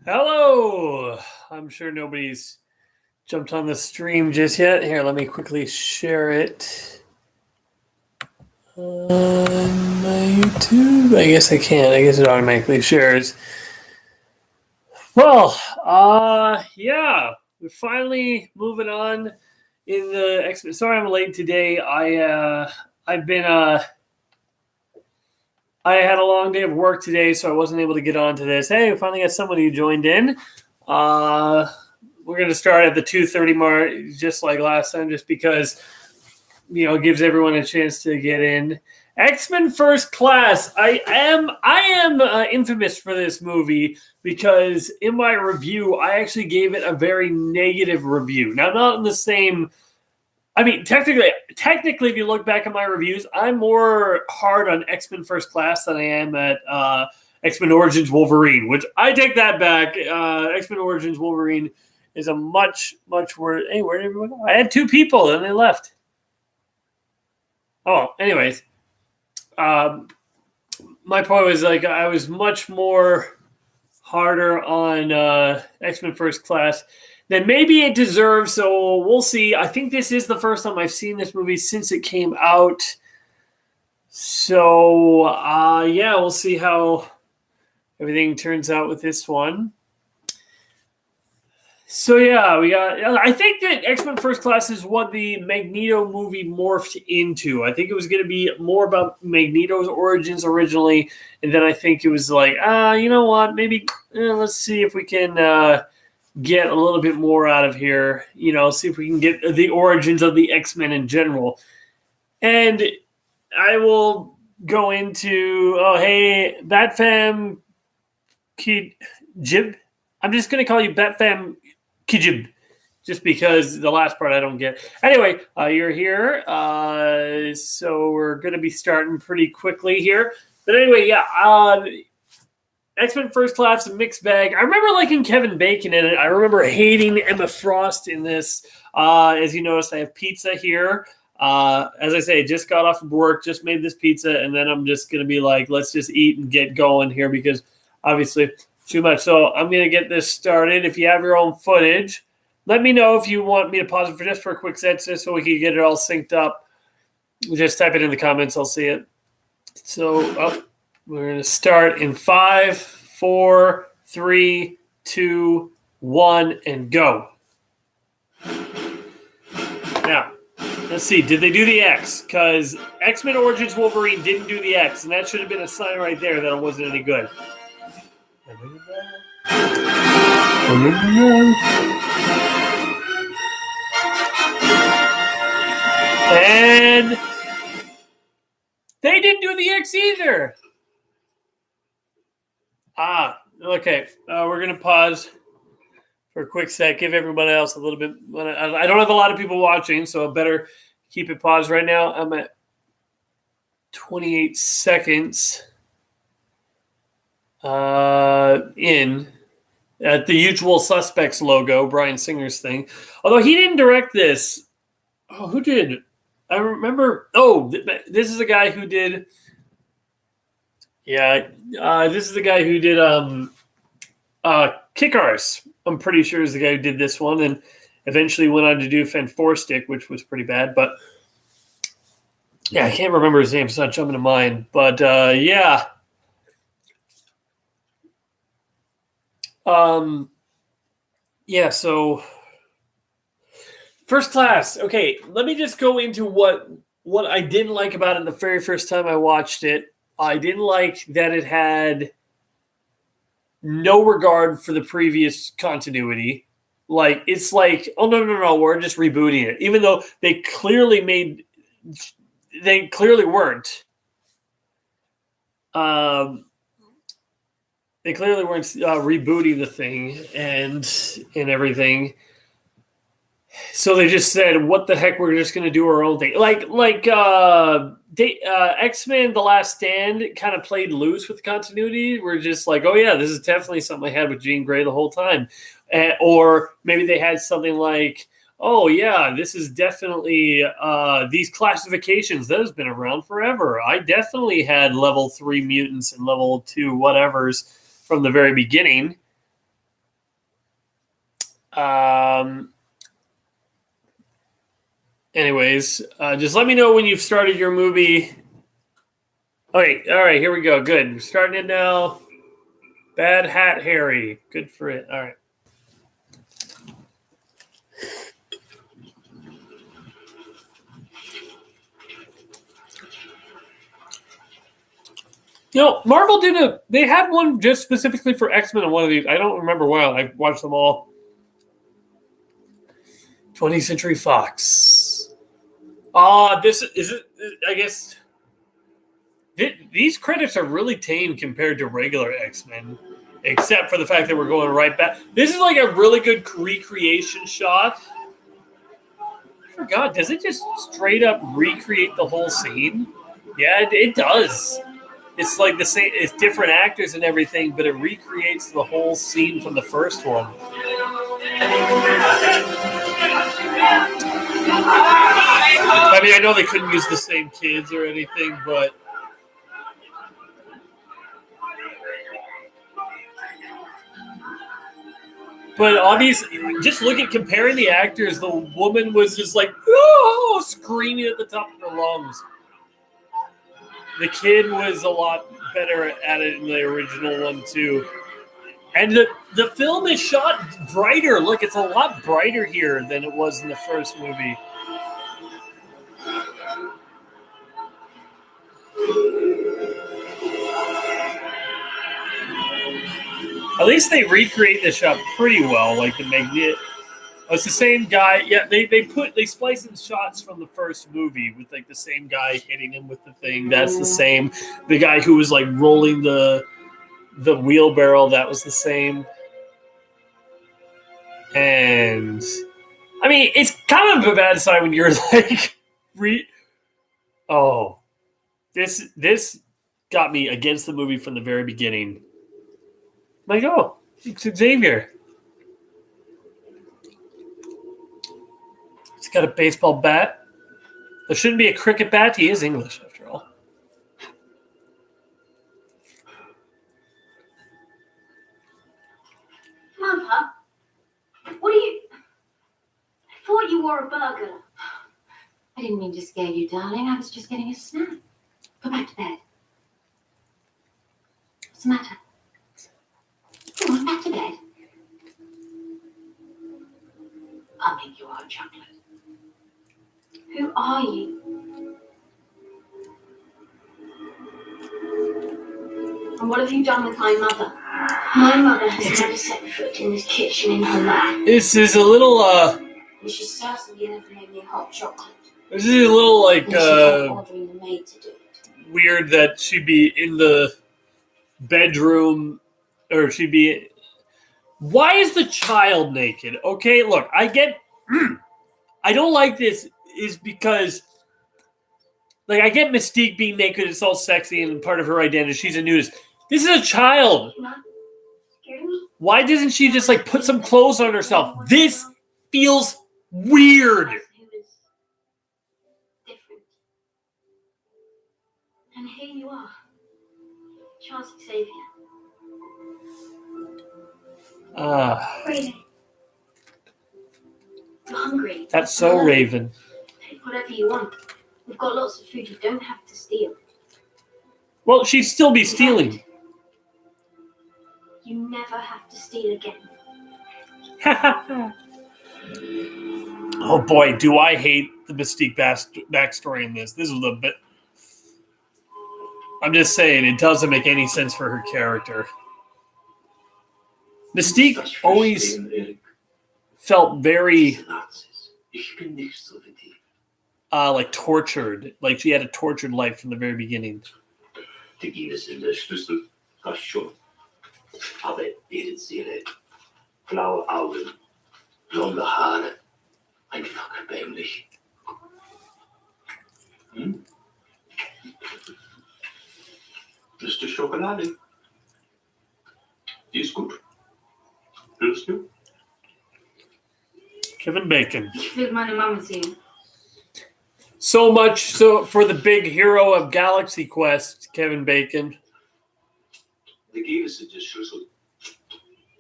Hello. I'm sure nobody's jumped on the stream just yet. Here, let me quickly share it on my YouTube. I guess I can't. I guess it automatically shares. Well, yeah, we're finally moving on in the X-Men. Sorry, I'm late today. I've been I had a long day of work today, so I wasn't able to get onto this. Hey, we finally got somebody who joined in. We're going to start at the 2:30 mark, just like last time, just because it gives everyone a chance to get in. X-Men First Class. I am infamous for this movie because in my review, I actually gave it a very negative review. Now, not in the same. I mean, technically, if you look back at my reviews, I'm more hard on X-Men First Class than I am at X-Men Origins Wolverine, which I take that back. X-Men Origins Wolverine is a much worse. Hey, where did everyone go? I had two people and they left. Oh, anyways, my point was like I was much more harder on X-Men First Class than maybe it deserves. So we'll see. I think this is the first time I've seen this movie since it came out. So yeah, we'll see how everything turns out with this one. So yeah, we got. I think that X-Men First Class is what the Magneto movie morphed into. I think it was going to be more about Magneto's origins originally, and then I think it was like, you know what? Maybe let's see if we can get a little bit more out of here. See if we can get the origins of the X-Men in general. And I will go into hey, Batfam Kijib. I'm just going to call you Batfam Kijib, just because the last part I don't get. Anyway, you're here, so we're going to be starting pretty quickly here. But anyway, yeah, X-Men First Class, a mixed bag. I remember liking Kevin Bacon in it. I remember hating Emma Frost in this. As you notice, I have pizza here. As I say, just got off of work, just made this pizza, and then I'm just going to be like, let's just eat and get going here because obviously too much. So I'm going to get this started. If you have your own footage, let me know if you want me to pause it for a quick set so we can get it all synced up. Just type it in the comments. I'll see it. So we're going to start in 5, 4, 3, 2, 1, and go. Now, let's see. Did they do the X? Because X-Men Origins Wolverine didn't do the X, and that should have been a sign right there that it wasn't any good. And they didn't do the X either. Okay. We're going to pause for a quick sec. Give everybody else a little bit. I don't have a lot of people watching, so I better keep it paused right now. I'm at 28 seconds in at the Usual Suspects logo, Bryan Singer's thing. Although he didn't direct this. Oh, who did? I remember. Oh, this is the guy who did. Yeah, this is the guy who did Kick-Ass. I'm pretty sure is the guy who did this one, and eventually went on to do Fantastic, which was pretty bad. But yeah, I can't remember his name. It's not jumping to mind. But yeah. Yeah, so First Class. Okay, let me just go into what I didn't like about it the very first time I watched it. I didn't like that it had no regard for the previous continuity. Like, it's like, oh, no, we're just rebooting it. Even though they clearly weren't. They clearly weren't rebooting the thing and everything. So they just said, what the heck, we're just going to do our own thing. Like X-Men The Last Stand kind of played loose with continuity. We're just like, oh, yeah, this is definitely something I had with Jean Grey the whole time. Or maybe they had something like, oh, yeah, this is definitely these classifications. That has been around forever. I definitely had level 3 mutants and level 2 whatevers from the very beginning. Anyways, just let me know when you've started your movie. Okay, all right, here we go. Good. We're starting it now. Bad Hat Harry. Good for it. All right. Marvel they had one just specifically for X-Men on one of these. I don't remember well. I watched them all. 20th Century Fox. This is it. I guess these credits are really tame compared to regular X-Men, except for the fact that we're going right back. This is like a really good recreation shot. I forgot. Does it just straight up recreate the whole scene? Yeah, it does. It's like the same. It's different actors and everything, but it recreates the whole scene from the first one. I mean, I know they couldn't use the same kids or anything, but obviously, just look at comparing the actors. The woman was just like, oh, screaming at the top of her lungs. The kid was a lot better at it in the original one, too. And the film is shot brighter. Look, it's a lot brighter here than it was in the first movie. At least they recreate the shot pretty well, like the magnet. It's the same guy. Yeah, they splice in shots from the first movie with like the same guy hitting him with the thing. That's the same. The guy who was like rolling the wheelbarrow, that was the same. And I mean, it's kind of a bad sign when you're like, this got me against the movie from the very beginning. I'm like, oh, it's Xavier. He's got a baseball bat. There shouldn't be a cricket bat. He is English, after all. Mother, what are you... I thought you were a burger. I didn't mean to scare you, darling. I was just getting a snack. Go back to bed. What's the matter? Come on, back to bed. I'll make you hot chocolate. Who are you? And what have you done with my mother? My mother has never set foot in this kitchen in her life. This is a little, And she certainly never made me hot chocolate. This is a little, like, ordering the maid to do it. Weird that she'd be in the bedroom, or she'd be... Why is the child naked? Okay, look, I get... I don't like this, is because... Like, I get Mystique being naked, it's all sexy and part of her identity. She's a nudist. This is a child. Why doesn't she just, like, put some clothes on herself? This feels weird. And here you are, Charles Xavier. Raven. You're hungry. That's so Raven. Take whatever you want. We've got lots of food. You don't have to steal. Well, she'd still be stealing. You never have to steal again. Oh boy, do I hate the Mystique backstory in this. This is a bit... I'm just saying, it doesn't make any sense for her character. Mystique always felt very like tortured. Like she had a tortured life from the very beginning. Die Guinness in der Schlüssel, das schon. Aber ihre Seele, blaue Augen, blonde Haare, einfach erbärmlich. Das ist die Schokolade. Die ist gut. Willst du? Kevin Bacon. Ich will meine Mama sehen. So much so for the big hero of Galaxy Quest, Kevin Bacon. Die Guinness in der Schlüssel.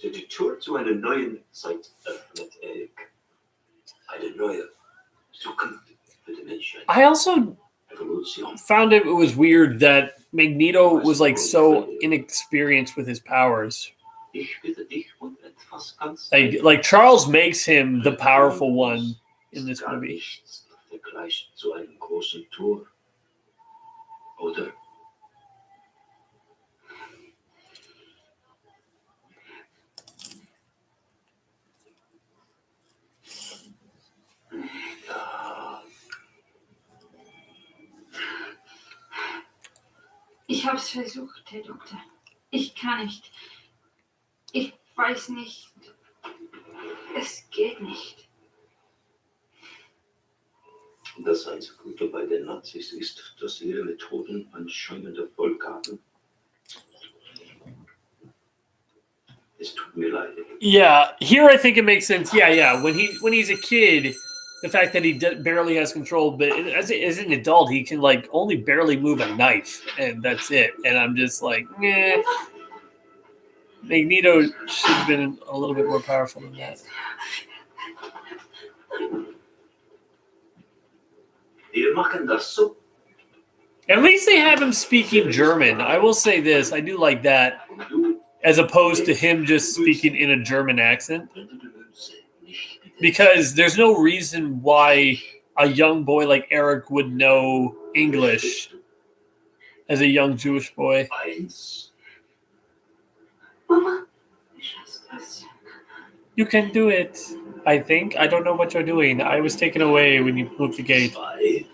der die Tür zu einer neuen Zeit öffnet, Eric. Eine neue Zukunft für die Menschheit. I also Evolution. found it was weird that Magneto was like so inexperienced with his powers. Ich bitte dich um etwas ganz Like Charles makes him the powerful one in this Gar movie. nichts vergleicht zu einem großen Tor. Oder? Ja. Ich habe es versucht, Herr Doktor. Ich kann nicht. Ich weiß nicht. Es geht nicht. Das einzige Gute bei den Nazis ist, dass ihre Methoden anscheinend Erfolg haben. Es tut mir leid. Yeah, here I think it makes sense. Yeah. When he's a kid, the fact that he barely has control, but as an adult, he can like only barely move a knife, and that's it. And I'm just like, nah. Magneto should have been a little bit more powerful than that. Wir machen das so. At least they have him speaking German. I will say this: I do like that, Und du, as opposed to him just speaking in a German accent. wenn du die Münze nicht wieder Because there's no reason why a young boy like Eric would know English as a young Jewish boy. eins. Mama, ich hasse das. You can do it, I think. I don't know what you're doing. I was taken away when you moved the gate. Zwei.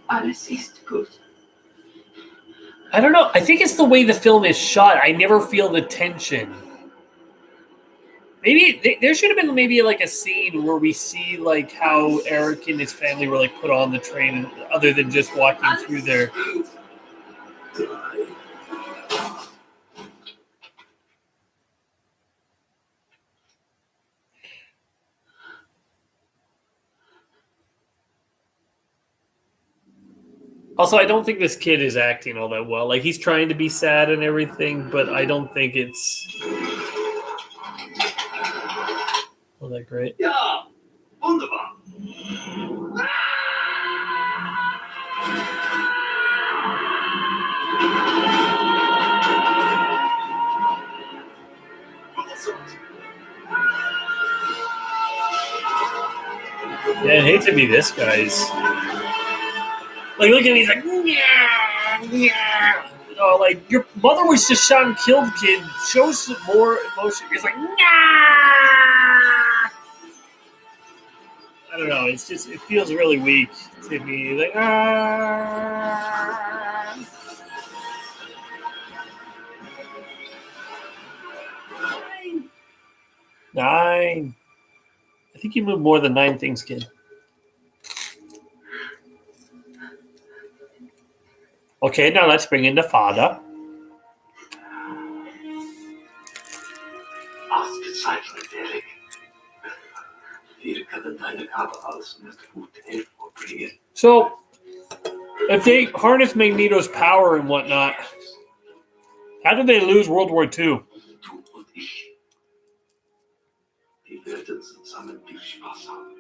Alles ist gut. I don't know. I think it's the way the film is shot. I never feel the tension. Maybe there should have been maybe like a scene where we see like how Eric and his family were like put on the train, other than just walking through there. Drei. Also, I don't think this kid is acting all that well. Like he's trying to be sad and everything, but I don't think it's all that great. Ja, wunderbar. Yeah, I'd hate to be this guy's. Like, look at him, he's like, "Nyah, nyah." You know, like, your mother was just shot and killed, kid. Shows some more emotion. He's like, "Nyah." I don't know, it's just, it feels really weak to me. Like, ah. Nine. I think you moved more than 9 things, kid. Okay, now let's bring in the father. Ausgezeichnet, Erik. Wir können deine Gabe als mit gut hervorbringen. So, if they harness Magneto's power and whatnot, how did they lose World War II? Du und ich. Wir werden zusammen viel Spaß haben.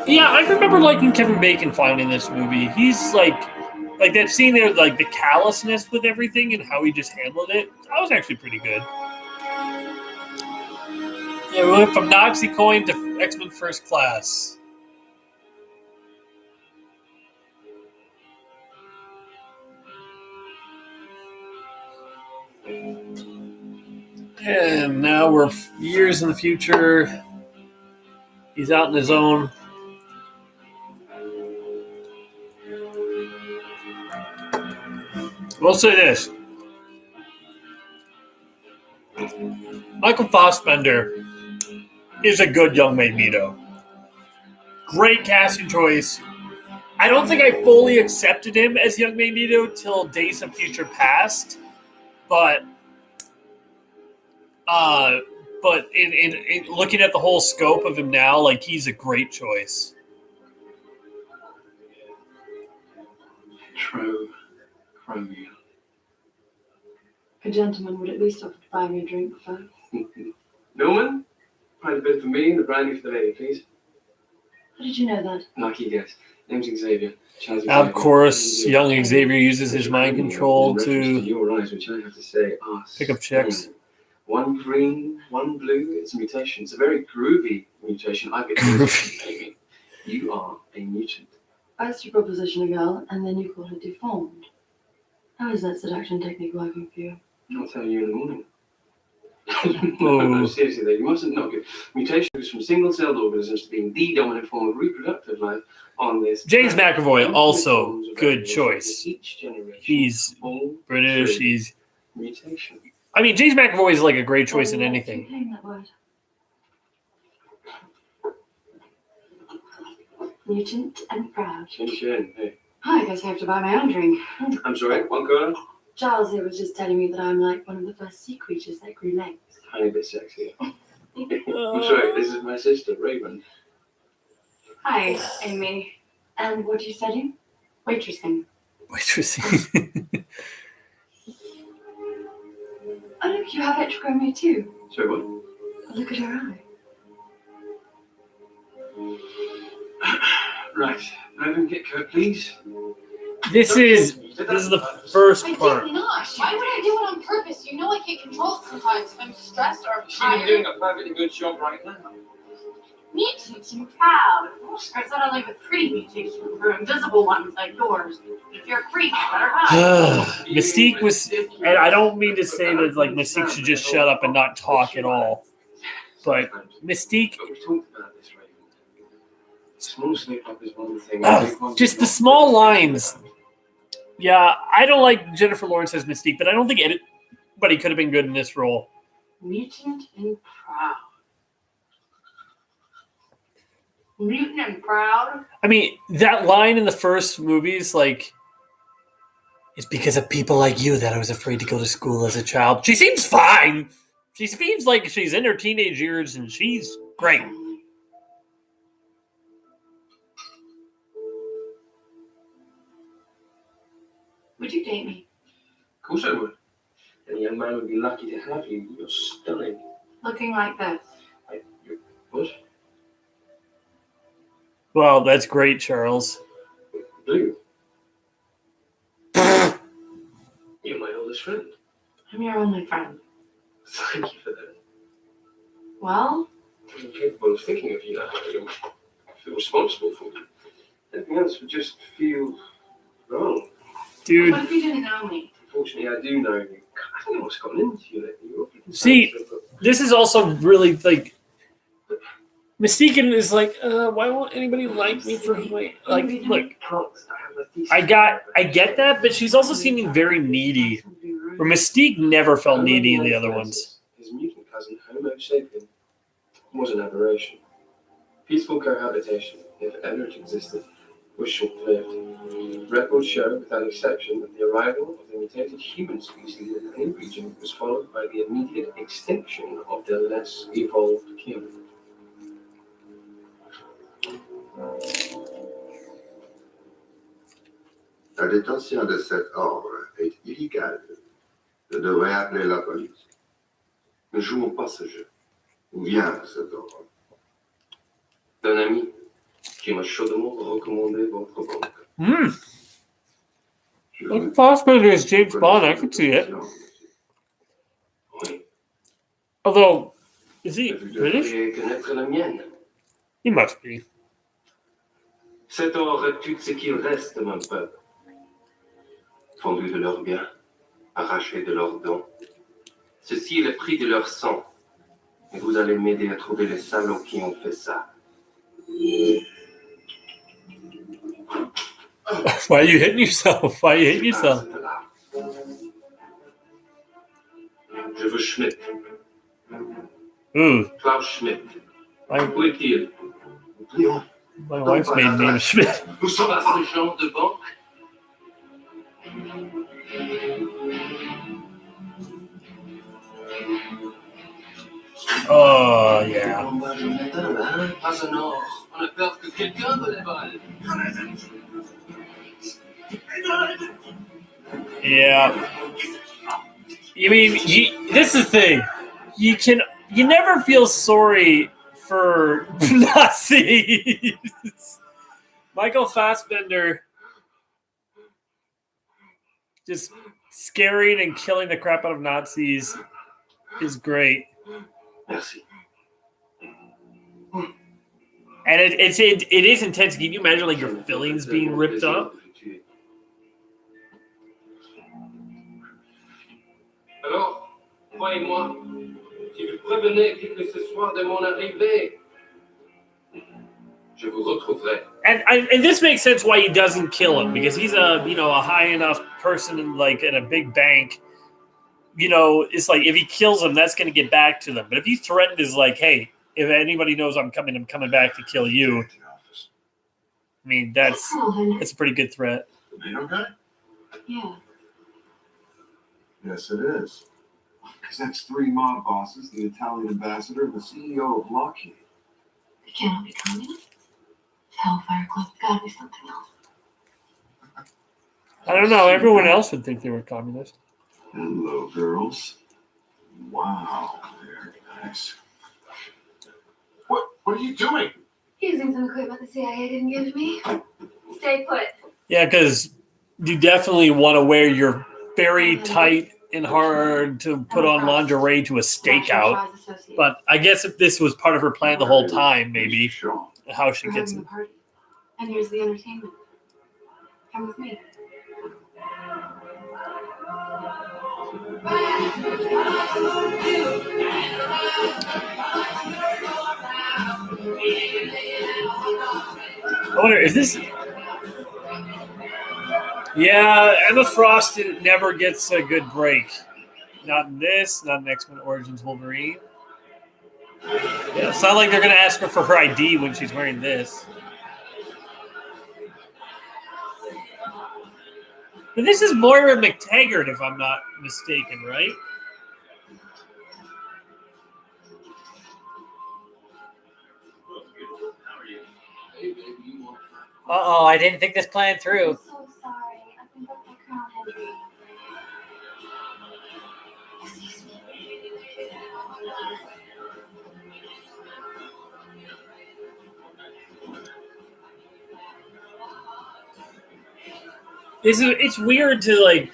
Yeah, I remember liking Kevin Bacon fine in this movie. He's like that scene there, like the callousness with everything and how he just handled it. That was actually pretty good. Yeah, we went from Nazi coin to X-Men First Class. And now we're years in the future. He's out on his own. We'll say this. Michael Fassbender is a good young Magneto. Great casting choice. I don't think I fully accepted him as young Magneto till Days of Future Past, but but in looking at the whole scope of him now, like he's a great choice. Chromia. A gentleman would at least offer to buy me a drink first. Norman, pint of bid for me and the brandy for the lady, please. How did you know that? Lucky guess. Name's Xavier. Charles Of Xavier. course, young Xavier uses his mind control In reference to your eyes, which I have to say are pick up chicks. stunning. One green, one blue. It's a mutation. It's a very groovy mutation. I get Groovy. baby. You are a mutant. First you proposition a girl, and then you call her deformed. How is that seduction technique working for you? I'll tell you in the morning. No, seriously though, you mustn't knock it. Mutation goes from single-celled organisms to being the dominant form of reproductive life on this. James planet. McAvoy, also Forms of good evolution choice. Each generation. He's all British. through He's. mutation. I mean, James McAvoy is like a great choice in Keep anything. saying that word. Mutant and proud. Chin chin. Hey. I guess I have to buy my own drink. I'm sorry, one cola? Charles here was just telling me that I'm like one of the first sea creatures that grew legs. Tiny bit sexy. I'm sorry, this is my sister, Raven. Hi, Amy. And what are you studying? Waitressing. Waitressing. Oh look, you have heterochromia too. Sorry, what? Look at her eye. Right. Raven, get Kurt, please. This is the first I part. did not. Why would I do it on purpose? You know I can't control it sometimes if I'm stressed or She's tired. doing a perfectly good job right now. Mutations and proud. Or it's not only with pretty mutations or invisible ones like yours. If you're a freak, you better hide. Mystique was, and I don't mean to say that like Mystique should just shut up and not talk at all, but Mystique, But we've talked about this, Raven. Small slip up is one thing. just the small lines. Yeah, I don't like Jennifer Lawrence as Mystique, but I don't think anybody could have been good in this role. Mutant and proud. Mutant and proud? I mean, that line in the first movies, like, it's because of people like you that I was afraid to go to school as a child. She seems fine. She seems like she's in her teenage years and she's great. Would you date me? Of course I would. Any young man would be lucky to have you. You're stunning. Looking like this. What? Well, that's great, Charles. Blue. You're my oldest friend. I'm your only friend. Thank you for that. Well, I'm capable of thinking of you now. I feel responsible for you. Anything else would just feel wrong. Dude, what if you didn't know me? Unfortunately, I do know you. I don't know what's gotten into you lately. You're awfully See, conservative, but this is also really, like, Mystique is like, why won't anybody like me for who I, like, look, Alex, I have a thesis. I get that, but she's also seeming very needy. Where Mystique never felt needy in the other ones. His mutant cousin, Homo sapien, was an aberration. Peaceful cohabitation, if ever it existed, was short-lived. Records show, without exception, that the arrival of the mutated human species in any region was followed by the immediate extinction of the less evolved kin. La détention de cet ordre est illégale. Je devrais appeler la police. Ne jouons pas ce jeu. Où vient cet ordre? D'un ami qui m'a chaudement recommandé votre banque. Je veux Possibly as James Bond, I could see it. Oui, Although, is he vous British? devriez connaître la mienne. He must be. Cet or est tout ce qu'il reste de mon peuple. Fendu de leurs biens, arraché de leurs dons. Ceci est le prix de leur sang. Et vous allez m'aider à trouver les salauds qui ont fait ça. Why are you hitting yourself? Why are you hitting yourself? Je veux Schmidt. Ooh, Klaus Schmidt. my, Où est-il? Léon, my wife's maiden name is Schmidt. Nous sommes à ce genre de banque. Oh, yeah. Combat de métal, hein? Pas un or. On a peur que quelqu'un me les vole. Yeah. I mean, this is the thing. You never feel sorry for Nazis. Michael Fassbender just scaring and killing the crap out of Nazis is great. Merci. And it is intense. Can you imagine like your fillings being ripped up? Alors, croyez-moi, si vous prévenez qui que ce soit de mon arrivée, je vous retrouverai. And this makes sense why he doesn't kill him, because he's a high enough person in a big bank. It's like if he kills him, that's going to get back to them. But if he threatened, is like, hey, if anybody knows I'm coming back to kill you. I mean, that's a pretty good threat. Tomato guy? Yeah. Yes, it is. Because that's 3 mob bosses, the Italian ambassador, and the CEO of Lockheed. They cannot be communist. Hellfire Club. Gotta be something else. I don't know. Everyone else would think they were communist. Hello, girls. Wow, very nice. What are you doing? Using some equipment the CIA didn't give me. Stay put. Yeah, because you definitely want to wear your very tight and hard to put on lingerie to a stakeout. But I guess if this was part of her plan the whole time, maybe Sure. how she We're gets having it. a party. And here's the entertainment. Come with me. I wonder, is this? Yeah, Emma Frost never gets a good break. Not in this, not in X-Men Origins Wolverine. Yeah, it's not like they're going to ask her for her ID when she's wearing this. But this is Moira McTaggart, if I'm not mistaken, right? Uh-oh, I didn't think this plan through. I'm so sorry. I've been booked by Colonel Henry. Excuse me. It's weird to like,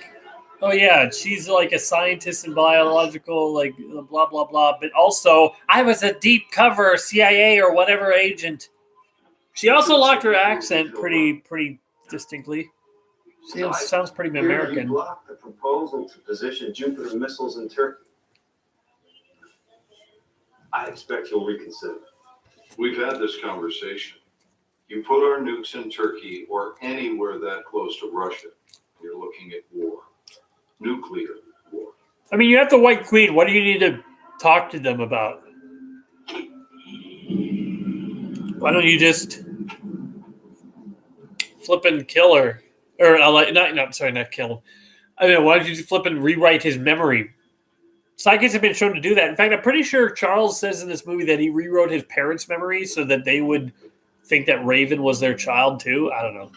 oh yeah, she's like a scientist in biological, like blah blah blah, but also I was a deep cover CIA or whatever agent. She also locked her accent pretty distinctly. She sounds pretty Here you American. blocked the proposal to position Jupiter missiles in Turkey. I expect you'll reconsider. We've had this conversation. You put our nukes in Turkey or anywhere that close to Russia, you're looking at war. Nuclear war. I mean, you have the White Queen. What do you need to talk to them about? Why don't you just flip and kill her? Or not kill him. I mean, why don't you just flip and rewrite his memory? Psychics have been shown to do that. In fact, I'm pretty sure Charles says in this movie that he rewrote his parents' memories so that they would think that Raven was their child too. I don't know.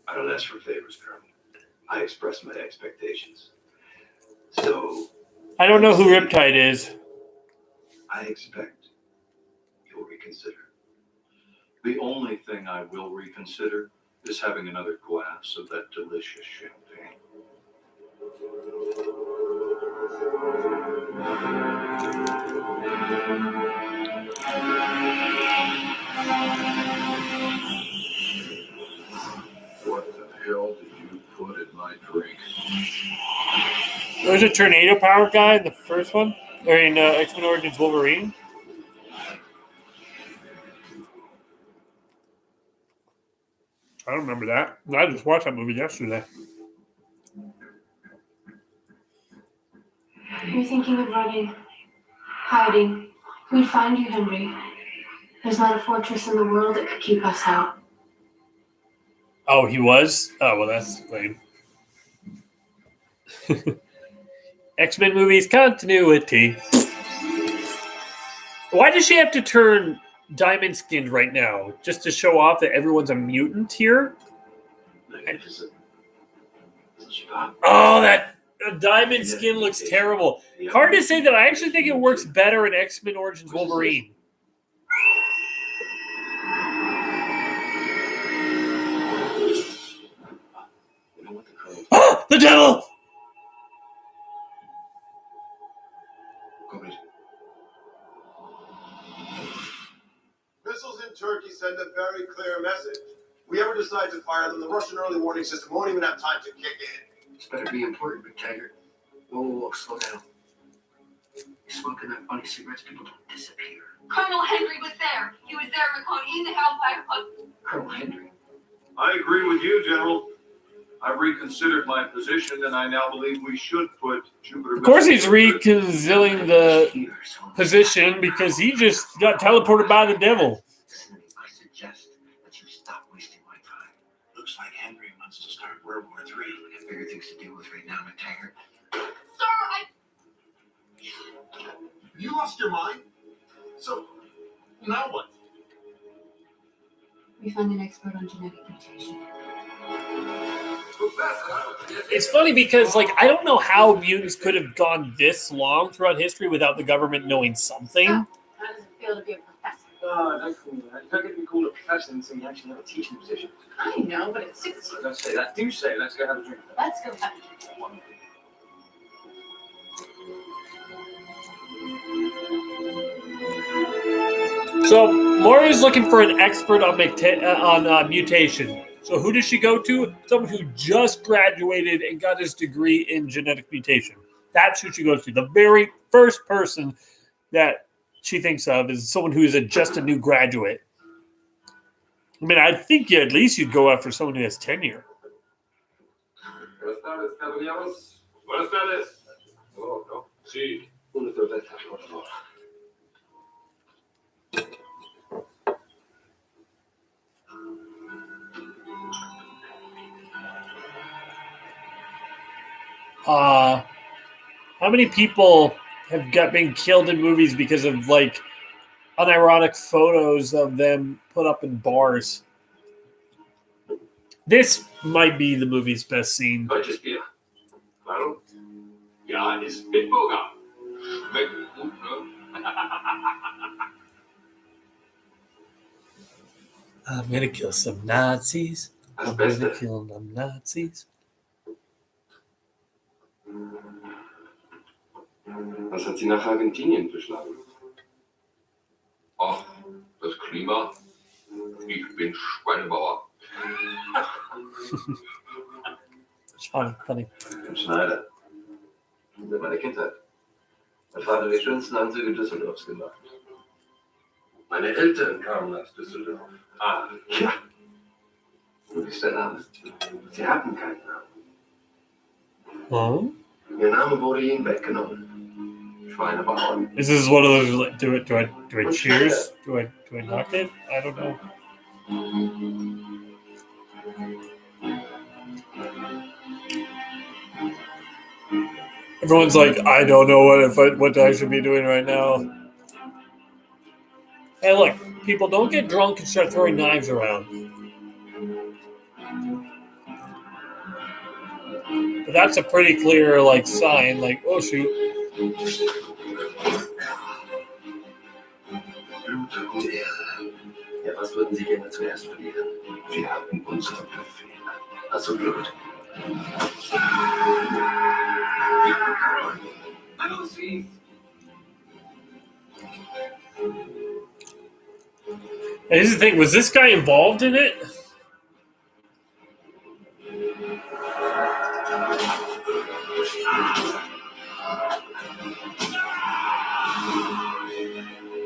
I don't ask for favors, Colonel. I express my expectations. So I don't know who Riptide is. I expect you'll reconsider. The only thing I will reconsider is having another glass of that delicious champagne. What the hell did you put in my drink? There was a tornado power guy in the first one, or in X-Men Origins Wolverine. I don't remember that. I just watched that movie yesterday. You're thinking of running, hiding. We'd find you, Henry. There's not a fortress in the world that could keep us out. Oh, he was? Oh, well, that's lame. X-Men movies continuity. Why does she have to turn diamond-skinned right now? Just to show off that everyone's a mutant here? Magnificent. Isn't she hot? Oh, that diamond skin looks terrible. Hard to say that I actually think it works better in X-Men Origins Wolverine. You know what the Colonel? Ah, the devil! Go ahead. Missiles in Turkey send a very clear message. We ever decide to fire them, the Russian early warning system won't even have time to kick in. This better be important, Big Tiger. Whoa, slow down. You're smoking that funny cigarettes, people don't disappear. Colonel Henry was there. He was there, McConey, in the Hellfire Club. Colonel Henry. I agree with you, General. I've reconsidered my position, and I now believe we should put Jupiter. Of course he's reconsidering the position because he just got teleported by the devil. Listen, I suggest that you stop wasting my time. Looks like Henry wants to start World War III. I got bigger things to deal with right now, McTaggart. Sir, You lost your mind? So, now what? we found an expert on genetic mutation. It's funny because, like, I don't know how mutants could have gone this long throughout history without the government knowing something. How does it feel to be a professor? Oh, don't call me that. You don't get to be called a professor until you actually have a teaching position. I know, but it suits you. Don't say that. Do say it. Let's go have a drink. Let's go back. So Maury's looking for an expert on mutation. So who does she go to? Someone who just graduated and got his degree in genetic mutation. That's who she goes to. The very first person that she thinks of is someone who is just a new graduate. I mean, I think at least you'd go after someone who has tenure. Buenas tardes, caballeros. Buenas tardes. Hello, no? Sí. Una cerveza, por favor. How many people have been killed in movies because of, like, unironic photos of them put up in bars? This might be the movie's best scene. Deutsches Bier. Claro. Ja, ist Bitburger. Schmeckt gut, ne? I'm gonna kill some Nazis. Das I'm gonna Beste. kill them Nazis. Was hat sie nach Argentinien verschlagen? Ach, das Klima. Ich bin Schweinebauer. It's funny. Ein Schneider. Seit meiner Kindheit. Mein Vater hat die schönsten Anzüge Düsseldorfs gemacht. Meine Eltern kamen aus Düsseldorf. Ah, ja. Und wie ist der Name? Sie hatten keinen Namen. Huh? Ihr Name wurde ihnen weggenommen. Schweinebauern. Is this one of those? Like, do I cheers? Do I knock it? I don't know. Everyone's like, I don't know what I should be doing right now. Hey, look, people, don't get drunk and start throwing knives around. But that's a pretty clear, like, sign. Like, oh shoot. Blut und Ehre. Ja, was würden Sie gerne zuerst verlieren? Wir hatten unsere Befehle. Also Blut. And here's the thing, was this guy involved in it?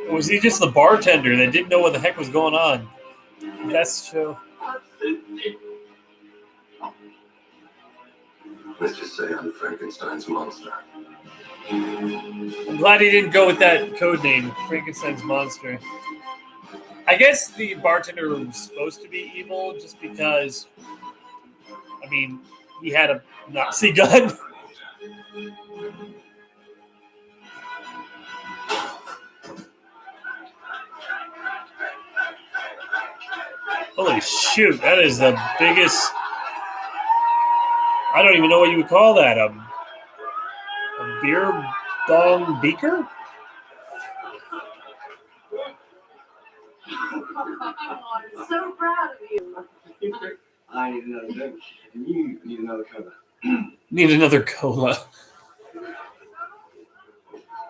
Or was he just the bartender that didn't know what the heck was going on? That's true. Let's just say I'm Frankenstein's monster. I'm glad he didn't go with that code name, Frankenstein's monster. I guess the bartender was supposed to be evil just because, I mean, he had a Nazi gun. Holy shoot, that is the biggest. I don't even know what you would call that. A beer bong beaker? I'm so proud of you. I need another drink, and you need another cover. Need another cola.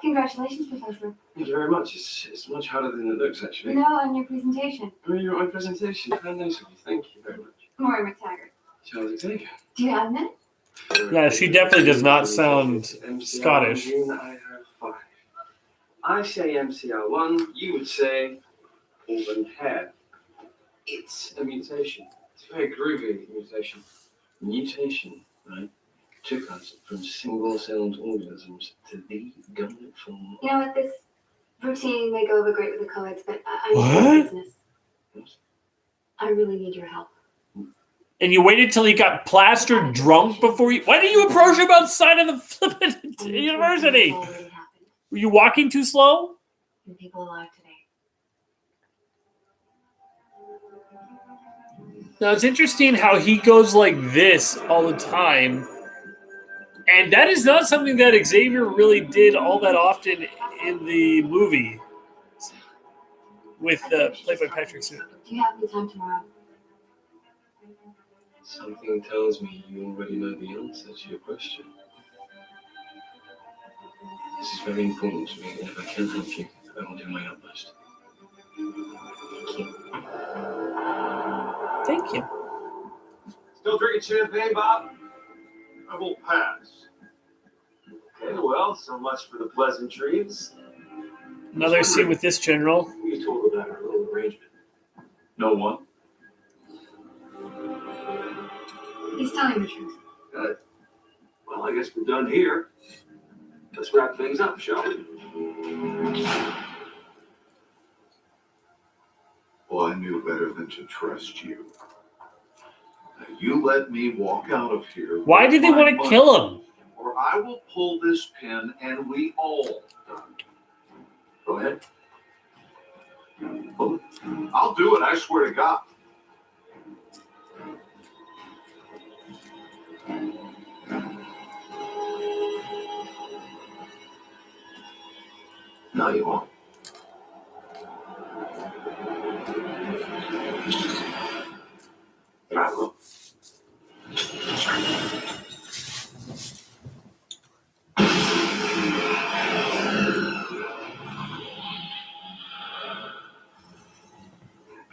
Congratulations, Professor. Thank you very much. It's much harder than it looks, actually. No, on your presentation. I mean, you're at my presentation. How nice of you. Thank you very much. Moira McTaggart. Charles Xavier. Do you have a minute? Yeah, she definitely does not sound Scottish. June, I have 5. I say MCR1, you would say auburn hair. It's a mutation. It's a very groovy mutation. Mutation, right, took us from single-celled organisms to the gunlet form. You know what? This routine may go over great with the co-eds, but I What? need your business. I really need your help. And you waited till he got plastered drunk before you. Why didn't you approach him outside of the flipping university? Already happened. Were you walking too slow? And people alive today. Now it's interesting how he goes like this all the time. And that is not something that Xavier really did all that often in the movie. With played by Patrick Stewart. Do you have any time tomorrow? Something tells me you already know the answer to your question. This is very important to me, and if I can help you, I will do my utmost. Thank you. Still drinking champagne, Bob? I will pass. Okay, well, so much for the pleasantries. Another scene with this general. We told about our little arrangement. No one. He's telling the truth. Good. Well, I guess we're done here. Let's wrap things up, shall we? Well, I knew better than to trust you. Now, you let me walk out of here. Why did they with my want to money, kill him? Or I will pull this pin and we all die. Go ahead. I'll do it, I swear to God. No, you won't. But I will.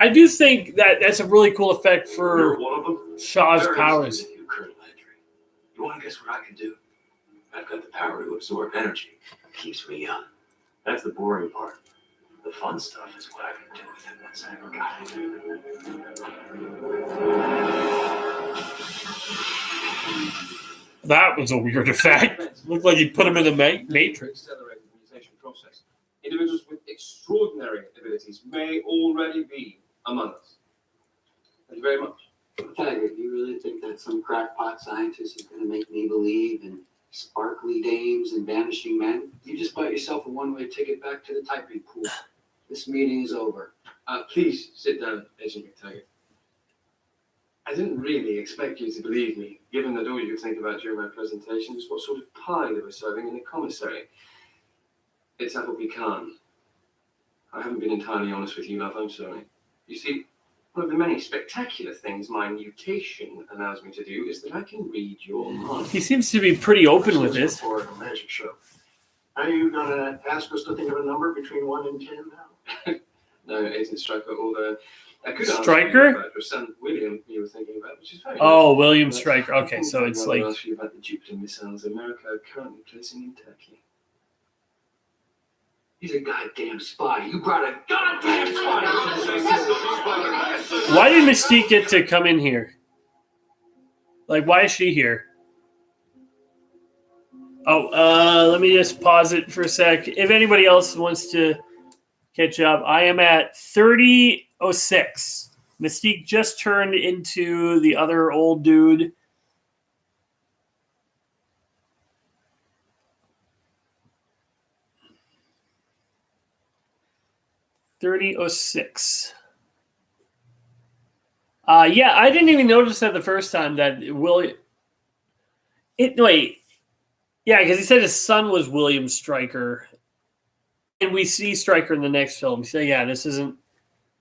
I do think that that's a really cool effect You're for one of them. Shaw's Very powers. nice to meet you, Colonel Landry. You want to guess what I can do? I've got the power to absorb energy. Keeps me young. That's the boring part. The fun stuff is what I can do with it once I got it. That was a weird effect. Looked like he put him in the Matrix. Accelerate the mutation process. Individuals with extraordinary abilities may already be among us. Thank you very much. Taggart, you really think that some crackpot scientist is going to make me believe in sparkly dames and vanishing men? You just bought yourself a one-way ticket back to the typing pool. This meeting is over. Please sit down, Agent McTaggart. I didn't really expect you to believe me, given that all you could think about during my presentation was what sort of pie they were serving in the commissary. It's apple pecan. I haven't been entirely honest with you, love, I'm sorry. You see, one of the many spectacular things my mutation allows me to do is that I can read your mind. He seems to be pretty open with this. For a magic show. Are you gonna ask us to think of a number between 1 and 10 now? No, Agent Stryker, although I could ask Stryker? you about your son William you were thinking about, which is very Oh, nice. William But Stryker. I Okay, think so I'd it's rather like ask you about the Jupiter missiles America are currently placing in Turkey. He's a goddamn spy. You brought a goddamn spy. why did Mystique get to come in here? Like, why is she here? Oh, let me just pause it for a sec. If anybody else wants to catch up. I am at 30:06. Mystique just turned into the other old dude. $30:06. Yeah, I didn't even notice that the first time that William. Wait, yeah, because he said his son was William Stryker, and we see Stryker in the next film. So yeah, this isn't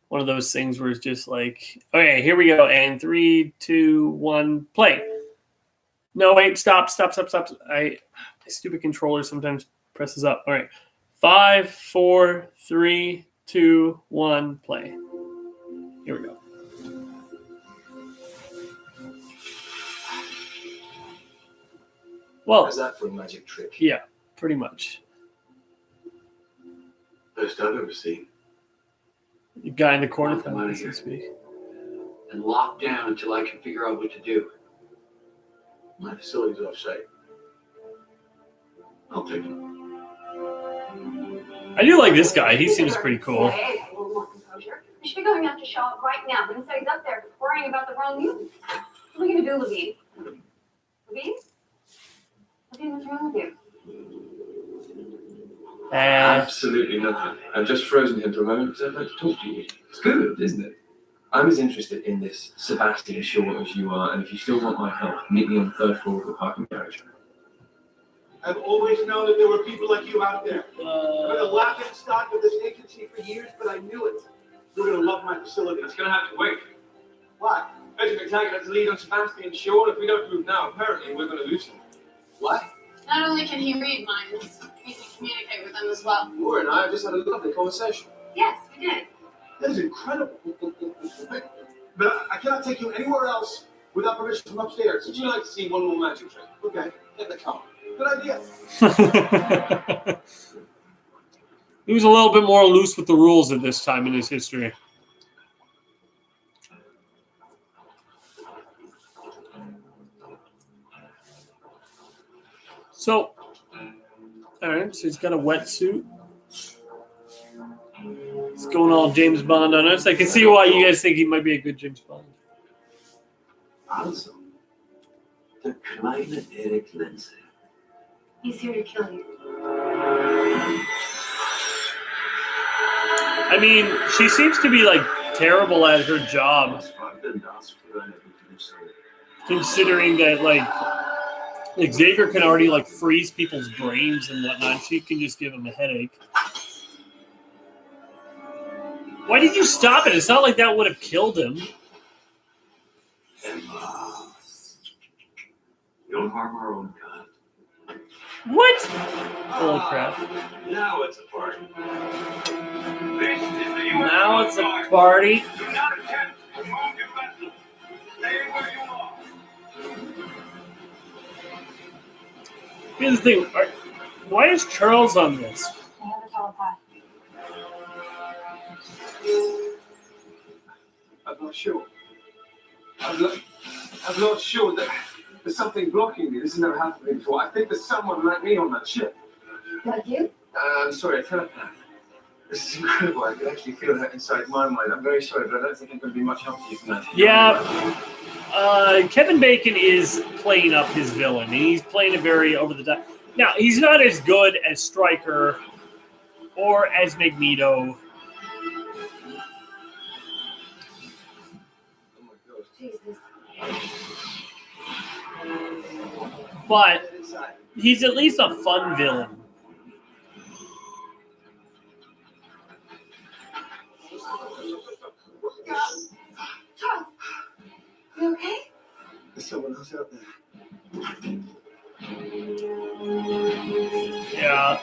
one of those things where it's just like, okay, here we go, and 3, 2, 1, play. No, wait, stop. My stupid controller sometimes presses up. All right, 5, 4, 3, 2, 1, play. Here we go. Well, How's that for a magic trick? yeah, pretty much. Best I've ever seen. The guy in the corner, Lock them out of so here. to speak. And locked down until I can figure out what to do. My facility's off-site. I'll take it. I do like this guy. He seems pretty cool. Hey, a little more composure. We should be going after Shaw right now, but instead he's up there worrying about the wrong mutants. What are we gonna do, Levine? Levine? Levine, what's wrong with you? Absolutely nothing. I've just frozen him for a moment because I'd like to talk to you. It's good, isn't it? I'm as interested in this Sebastian Shaw as you are, and if you still want my help, meet me on the 3rd floor of the parking garage. I've always known that there were people like you out there. I've been a laughing stock of this agency for years, but I knew it. You're going to love my facility. It's going to have to wait. Why? Agent McTaggart has the lead on Sebastian Shaw, and if we don't move now, apparently we're going to lose him. What? Not only can he read minds, he can communicate with them as well. Laura and I have just had a lovely conversation. Yes, we did. That is incredible. But I cannot take you anywhere else without permission from upstairs. Would you like to see one more magic trick? Okay, Get the car. good idea. He was a little bit more loose with the rules at this time in his history. So, all right, so he's got a wetsuit. He's going all James Bond on us. I can see why you guys think he might be a good James Bond. Also, the kleine Eric Lindsay. He's here to kill you. I mean, she seems to be like terrible at her job, Was fragte das für eine Begrüßung. considering that like Xavier can already like freeze people's brains and whatnot. She can just give him a headache. Why did you stop it? It's not like that would have killed him. Emma. We don't harm our own kind. What? Holy crap. Now it's a party. Now it's a party. Do not attempt to move your vessel. Stay where you are. Here's the thing. Why is Charles on this? I have a telepath. I'm not sure. I'm not sure that there's something blocking me. This has never happened to me before. I think there's someone like me on that ship. Like you? I'm sorry, a telepath. This is incredible. I can actually feel that inside my mind. I'm very sorry, but I don't think I'm going to be much help to you tonight. Yeah. Kevin Bacon is playing up his villain. He's playing it very over the top. Now, he's not as good as Stryker or as Magneto. Oh my God. Jesus. But he's at least a fun villain. Charles, you okay? There's someone else out there. Yeah.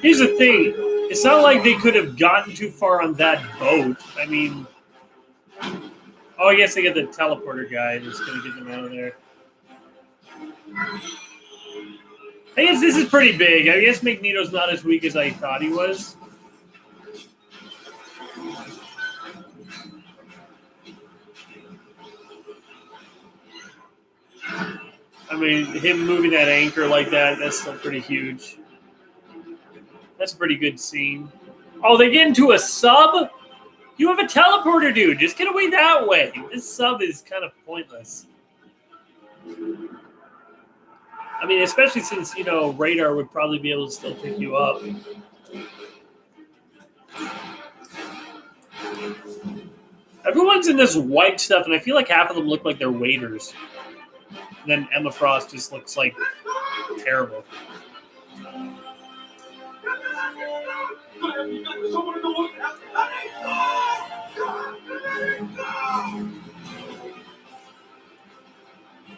Here's the thing. It's not like they could have gotten too far on that boat. I mean... Oh, I guess they get the teleporter guy that's going to get them out of there. I guess this is pretty big. I guess Magneto's not as weak as I thought he was. I mean, him moving that anchor like that, that's still pretty huge. a pretty good scene. Oh, they get into a sub? You have a teleporter, dude. Just get away that way. This sub is kind of pointless. I mean, especially since, you know, radar would probably be able to still pick you up. Everyone's in this white stuff, and I feel like half of them look like they're waiters. And then Emma Frost just looks like terrible.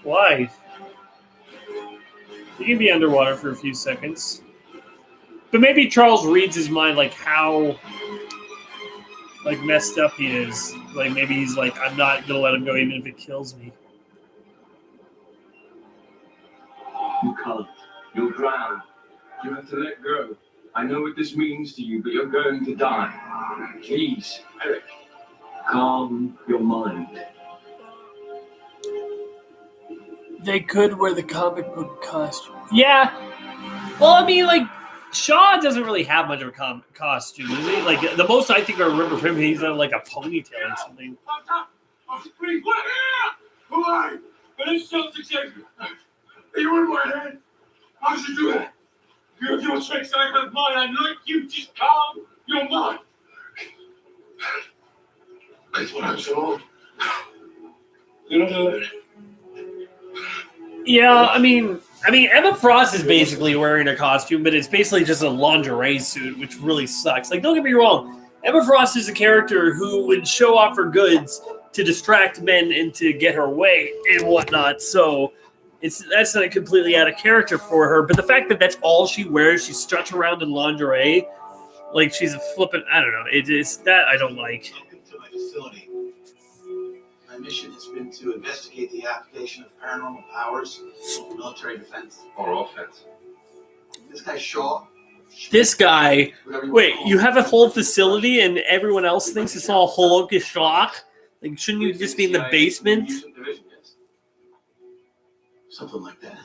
Why? You can be underwater for a few seconds. But maybe Charles reads his mind, like how like messed up he is. Like maybe he's like, I'm not gonna let him go even if it kills me. You can't. You'll drown. You have to let go. I know what this means to you, but you're going to die. Please, Eric, calm your mind. They could wear the comic book costume. Yeah. Well, I mean, like, Shaw doesn't really have much of a costume, is he? Like, the most I think I remember from him, he's on, like, a ponytail or something. Who are you? But it's Celtic Xavier. You in my head? How did you do that? You have your tricks I have mine. I'd like you to calm your mind. That's what I'm so. You don't know that. Yeah, I mean, Emma Frost is basically wearing a costume, but it's basically just a lingerie suit, which really sucks. Like, don't get me wrong, Emma Frost is a character who would show off her goods to distract men and to get her way and whatnot. So that's not completely out of character for her. But the fact that that's all she wears, she struts around in lingerie, like she's a flippin', I don't know. It's that I don't like. Welcome to my facility. My mission has been to investigate the application of paranormal powers in military defense. Or offense. This guy Shaw. This guy, wait, you have a whole facility and everyone else thinks it's all holocaust shock? Like, shouldn't you just be in the basement? Something like that.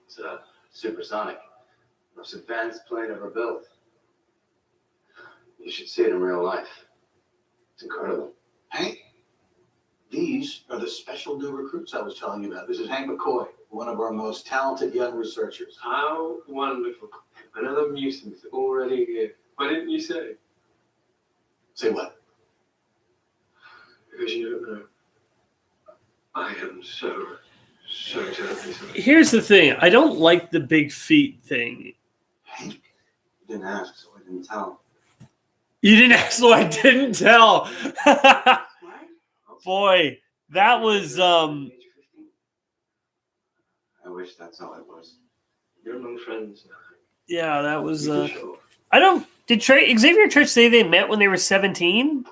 It's supersonic. Most advanced plane ever built. You should see it in real life. It's incredible. Hank, these are the special new recruits I was telling you about. This is Hank McCoy, one of our most talented young researchers. How wonderful. Another mutant already here. Why didn't you say? Say what? Because you don't know. I am so terribly sorry. Here's the thing. I don't like the big feet thing. Hank, you didn't ask, so I didn't tell. You didn't ask, so I didn't tell. Boy, that was I wish that's all it was. You're among friends now. Yeah, that was I don't did Xavier Church say they met when they were 17?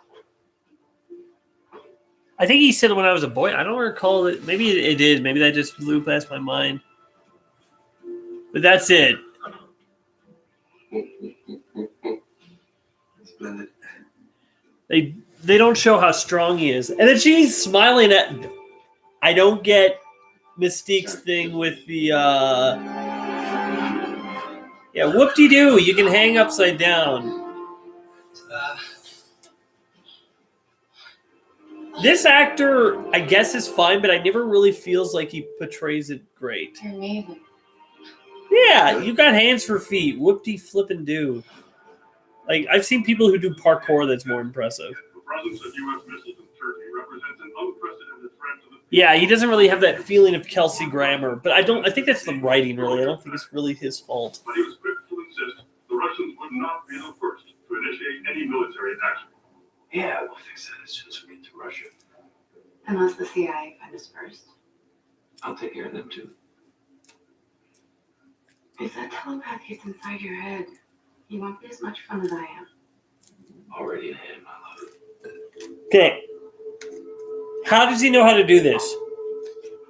I think he said when I was a boy. I don't recall it. Maybe it did. Maybe that just blew past my mind. But that's it. Splendid. They don't show how strong he is. And then she's smiling at I don't get Mystique's thing with the yeah, whoop-de-doo, you can hang upside down. This actor, I guess, is fine, but I never really feels like he portrays it great. You're amazing. Yeah, you got hands for feet. Whoop-de-flippin'-doo. Like, I've seen people who do parkour that's more impressive. The presence of U.S. missiles in Turkey represents an unprecedented threat to the... Yeah, he doesn't really have that feeling of Kelsey Grammer, but I think that's the writing, really. I don't think it's really his fault. But he was quick to insist the Russians would not be the first to initiate any military action. Yeah, we'll fix that as soon as we get to Russia. Unless the CIA find us first. I'll take care of them too. If that telepath gets inside your head, you won't be as much fun as I am. Already in hand, my love. Okay. How does he know how to do this?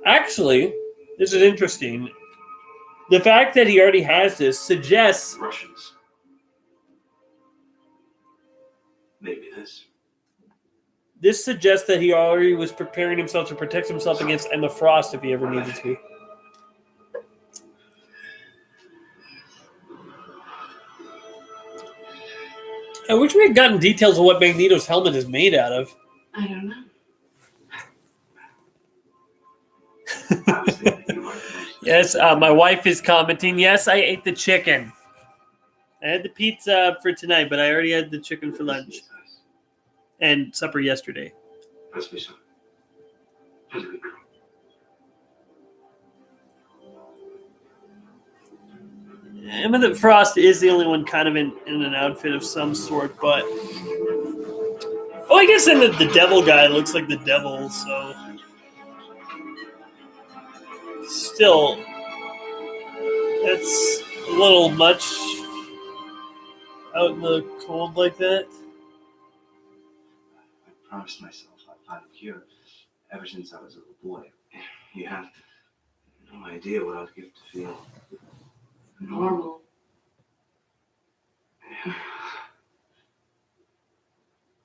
Actually, this is interesting. The fact that he already has this suggests... Russians. Maybe this. This suggests that he already was preparing himself to protect himself against Emma Frost if he ever needed to. I wish we had gotten details of what Magneto's helmet is made out of. I don't know. Yes, my wife is commenting. Yes, I ate the chicken. I had the pizza for tonight, but I already had the chicken for lunch and supper yesterday. Emma Frost is the only one kind of in an outfit of some sort, but... Oh, I guess then the devil guy looks like the devil, so... Still, that's a little much out in the cold like that. I promised myself I'd find a cure ever since I was a little boy. You have no idea what I'd give to feel Normal.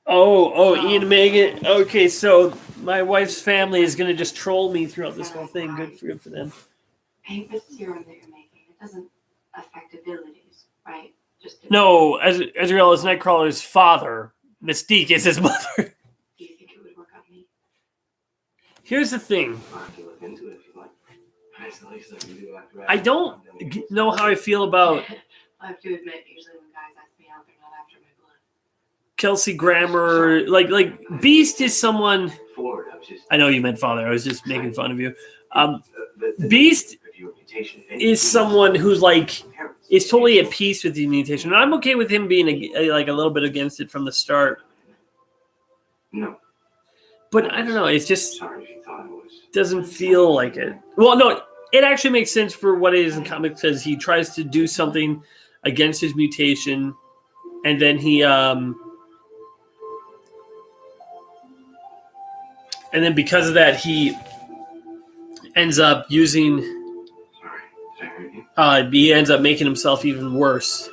Ian and Megan. Okay, so my wife's family is going to just troll me throughout this whole thing. Good for them. Hey, this serum that you're making, it doesn't affect abilities, right? Just No, Azrael is Nightcrawler's father. Mystique is his mother. Do you think it would work on me? Here's the thing. I can look into it if you like. That's the least I can do after I don't know how I feel about I have to admit, usually when guys ask me out, they're not after my blood. Kelsey Grammer. Like Beast is someone. I know you meant father. I was just making fun of you. Beast is someone who's like is totally at peace with the mutation. And I'm okay with him being a little bit against it from the start. No. But I don't know. It's just doesn't feel like it. Well, no, it actually makes sense for what it is in comics because he tries to do something against his mutation, and then he and then because of that he ends up using. He ends up making himself even worse.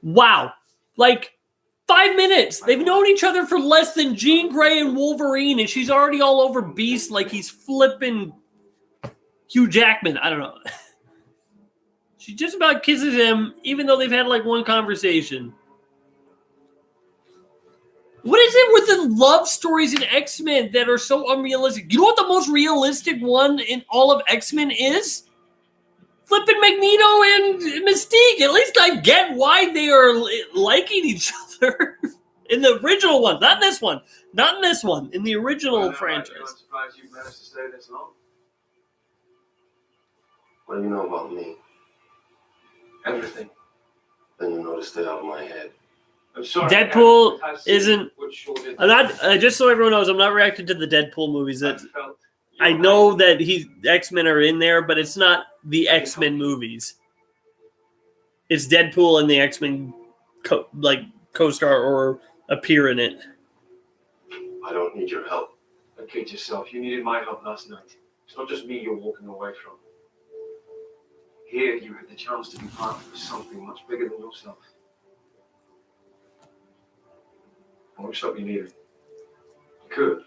Wow, like 5 minutes. They've known each other for less than Jean Grey and Wolverine, and she's already all over Beast like he's flipping Hugh Jackman. I don't know. She just about kisses him, even though they've had like one conversation. What is it with the love stories in X-Men that are so unrealistic? You know what the most realistic one in all of X-Men is? Flipping Magneto and Mystique. At least I get why they are liking each other. In the original one. Not in this one. Not in this one. In the original franchise. I'm surprised you managed to stay this long. What do you know about me? Everything. Then you know to stay out of my head. I'm sorry. Deadpool isn't. I'm not. Just so everyone knows, I'm not reacting to the Deadpool movies. That I know that X-Men are in there, but it's not the X-Men movies. It's Deadpool and the X-Men co-star or appear in it. I don't need your help. Don't kid yourself. You needed my help last night. It's not just me you're walking away from. Here, you had the chance to be part of something much bigger than yourself. I won't stop you leaving. You could.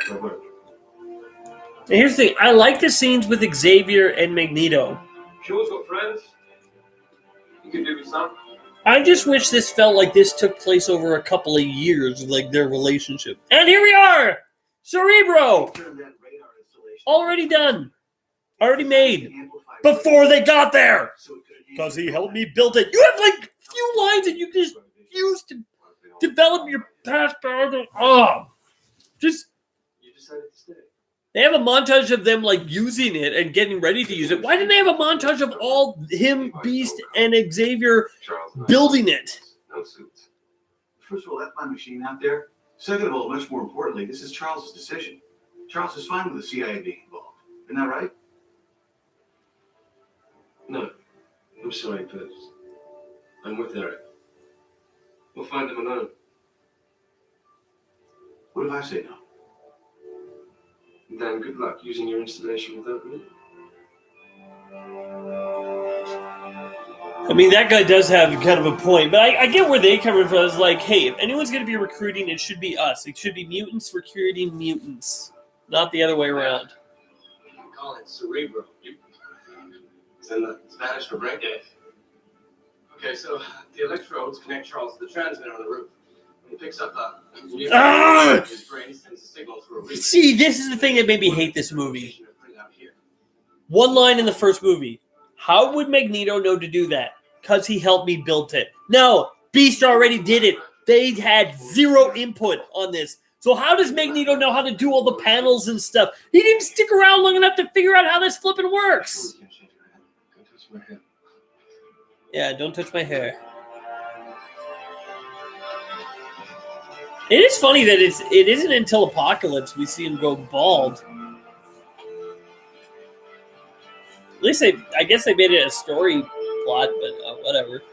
I won't. And here's the thing. I like the scenes with Xavier and Magneto. Shaw's got friends. You could do with some. I just wish this felt like this took place over a couple of years, like their relationship. And here we are! Cerebro! Already done. Already made. Before they got there! Because he helped me build it. You have like few lines that you can just use to develop your past power. Oh! Just... You decided to stay. They have a montage of them like using it and getting ready to use it. Why didn't they have a montage of all him, Beast, and Xavier building it? No suits. First of all, that's my machine out there. Second of all, much more importantly, this is Charles's decision. Charles is fine with the CIA being involved. Isn't that right? No. I'm sorry, but I'm with Eric. We'll find them alone. What if I say no? Then good luck using your installation without me. I mean, that guy does have kind of a point, but I get where they come from. It's like, hey, if anyone's going to be recruiting, it should be us. It should be mutants recruiting mutants, not the other way around. You can call it Cerebro. It's in the Spanish for brain dead. Okay, so the electrodes connect Charles to the transmitter on the roof. When he picks up his brain sends a signal through a relay. See, this is the thing that made me hate this movie. One line in the first movie. How would Magneto know to do that? Because he helped me build it. No, Beast already did it. They had zero input on this. So how does Magneto know how to do all the panels and stuff? He didn't stick around long enough to figure out how this flipping works. Yeah, don't touch my hair. It is funny that it isn't until Apocalypse we see him go bald. At least I guess they made it a story plot, but whatever.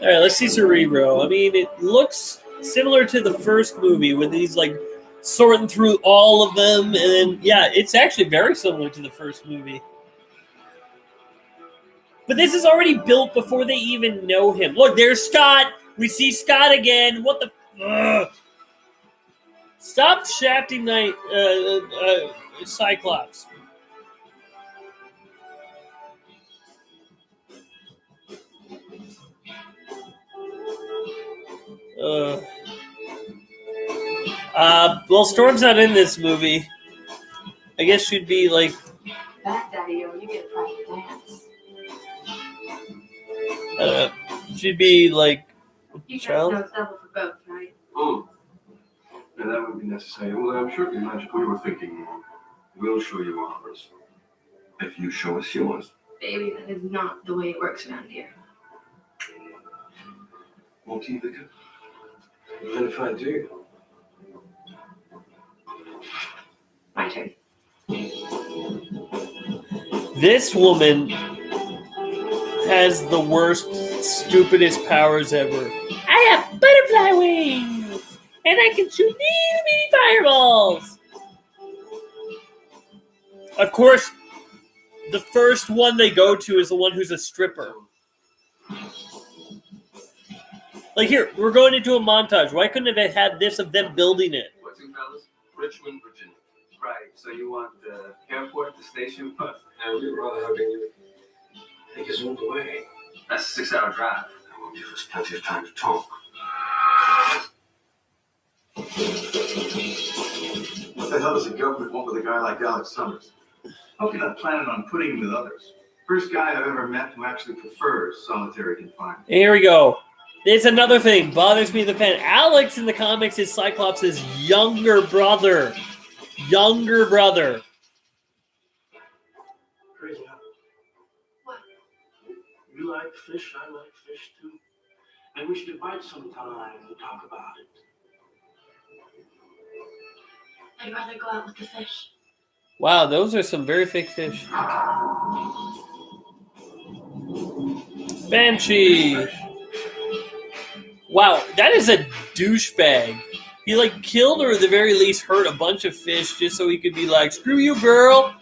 All right, let's see Cerebro. I mean, it looks similar to the first movie with these like sorting through all of them, and then yeah, it's actually very similar to the first movie. But this is already built before they even know him. Look, there's Scott. We see Scott again. What the? Ugh. Stop shafting my Cyclops. Well, Storm's not in this movie. I guess she'd be like. Back, Daddy-O, you get a private dance. She'd be like. You Child? guys know it's double for both, right? Oh. And that would be necessary. Well, I'm sure the magic we were thinking. We'll show you ours. If you show us yours. Baby, that is not the way it works around here. Won't you, Vicar? Even if I do. My turn. This woman has the worst, stupidest powers ever. I have butterfly wings, and I can shoot little fireballs. Of course, the first one they go to is the one who's a stripper. Like here, we're going into a montage. Why couldn't they have had this of them building it? What's in fellas? Richmond, Virginia. Right. So you want the airport, the station? And we'd rather having you take us all the way. That's a 6-hour drive. That won't give us plenty of time to talk. What the hell does the government want with a guy like Alex Summers? How can I plan on putting him with others? First guy I've ever met who actually prefers solitary confinement. Here we go. It's another thing. Bothers me the fan. Alex in the comics is Cyclops' younger brother. Younger brother. Crazy, huh? What? You like fish, I like fish too. And we should invite sometime to talk about it. I'd rather go out with the fish. Wow, those are some very fake fish. Banshee. Wow, that is a douchebag. He like killed or at the very least hurt a bunch of fish just so he could be like, screw you, girl.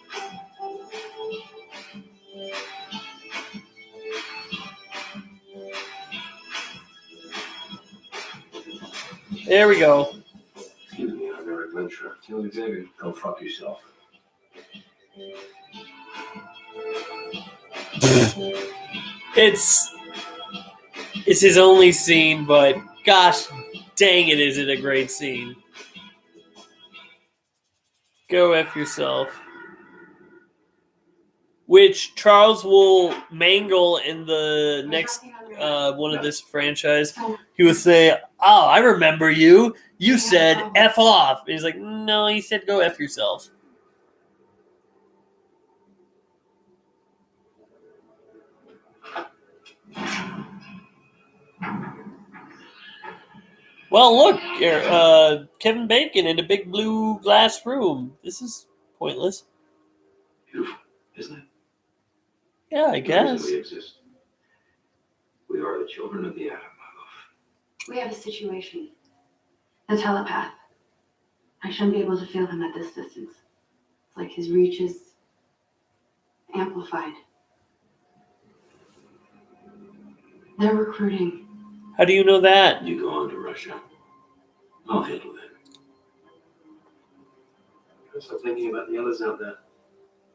There we go. Excuse me, I'm Eric Lyncher. Tell Xavier, go fuck yourself. It's his only scene, but gosh dang it, is it a great scene. Go F yourself. Which Charles will mangle in the next one of this franchise. He would say, oh, I remember you. You said F off. And he's like, no, he said go F yourself. Well, look, Kevin Bacon in a big blue glass room. This is pointless. Beautiful, isn't it? Yeah, I guess. The reason we exist. We are the children of the atom, my love. We have a situation. A telepath. I shouldn't be able to feel him at this distance. It's like his reach is amplified. They're recruiting. How do you know that? You go on to Russia. I'll handle that. can't stop thinking about the others out there.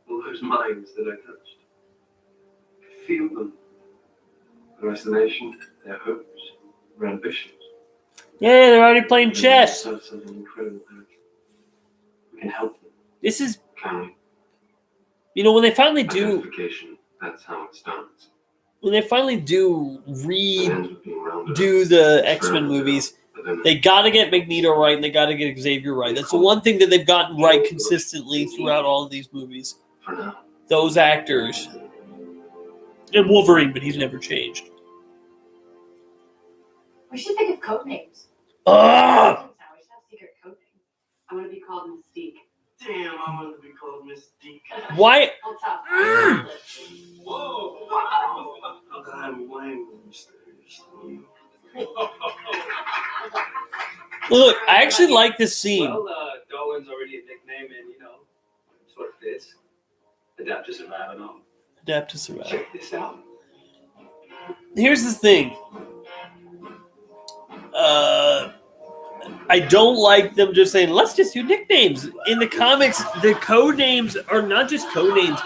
All those minds that I touched. I feel them. Their isolation, their hopes, their ambitions. Yeah, they're already playing chess. We have something incredible, Eric. We can help them. This is, Can we? you know, when they finally do, Identification, that's how it starts. when they finally do It ends with being rounded redo up, the X-Men surrounded movies, but then they got to get Magneto right and they got to get Xavier right. That's the one thing that they've gotten right consistently throughout all of these movies. for now. Those actors. And Wolverine, but he's never changed. We should think of code names. Ah! We should have secret code names. I want to be called Mystique. Damn, I wanted to be called Mystique. Why? Hold tough. Whoa! I'm way more mysterious than you. Look, I actually like this scene. Well, Darwin's already a nickname, and sort of fits. Adapt to survive and all. Adapt to survive. Check this out. Here's the thing. I don't like them just saying, let's just do nicknames. In the comics, the code names are not just code names.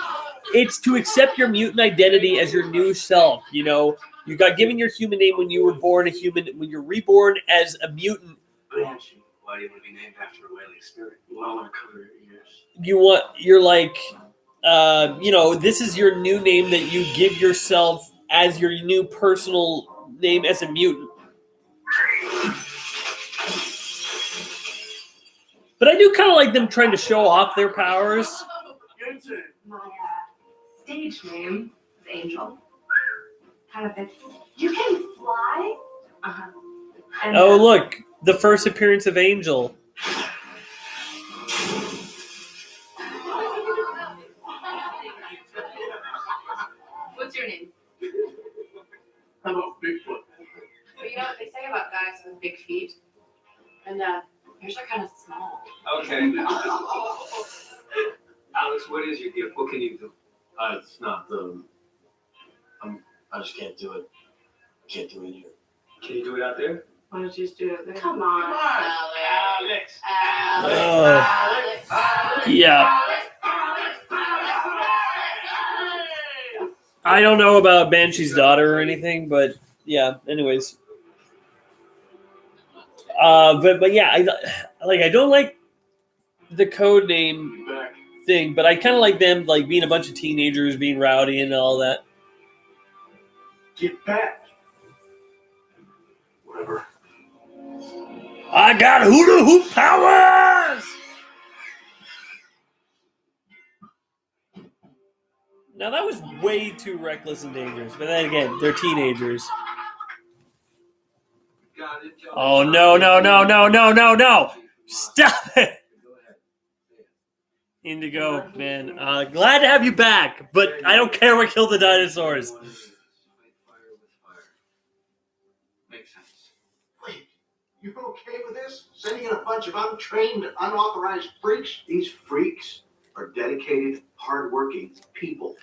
It's to accept your mutant identity as your new self. You know, you got given your human name when you were born a human. When you're reborn as a mutant, Banshee. Why do you want to be named after a whaling spirit? Well, I want to cover your ears. you're like, this is your new name that you give yourself as your new personal name as a mutant. But I do kind of like them trying to show off their powers. My stage name is Angel. Kind of fits. You can fly? Uh-huh. And, Oh, look, the first appearance of Angel. What's your name? How about Bigfoot? Well, you know what they say about guys with big feet? And yours are kind of small. Okay. Alex, what is your gift? What can you do? It's not the. I just can't do it. I can't do it here. Can you do it out there? Why don't you just do it there? Come on. Alex. Yeah. I don't know about Banshee's daughter or anything, but yeah. Anyways, but yeah, I don't like the code name thing, but I kind of like them like being a bunch of teenagers, being rowdy and all that. Get back. Whatever. I got hula hoop powers. Now that was way too reckless and dangerous, but then again, they're teenagers. Oh no! Stop it, Indigo, man. Glad to have you back, but I don't care what killed the dinosaurs. Makes sense. Wait, you're okay with this? Sending in a bunch of untrained, unauthorized freaks? These freaks are dedicated, hardworking people.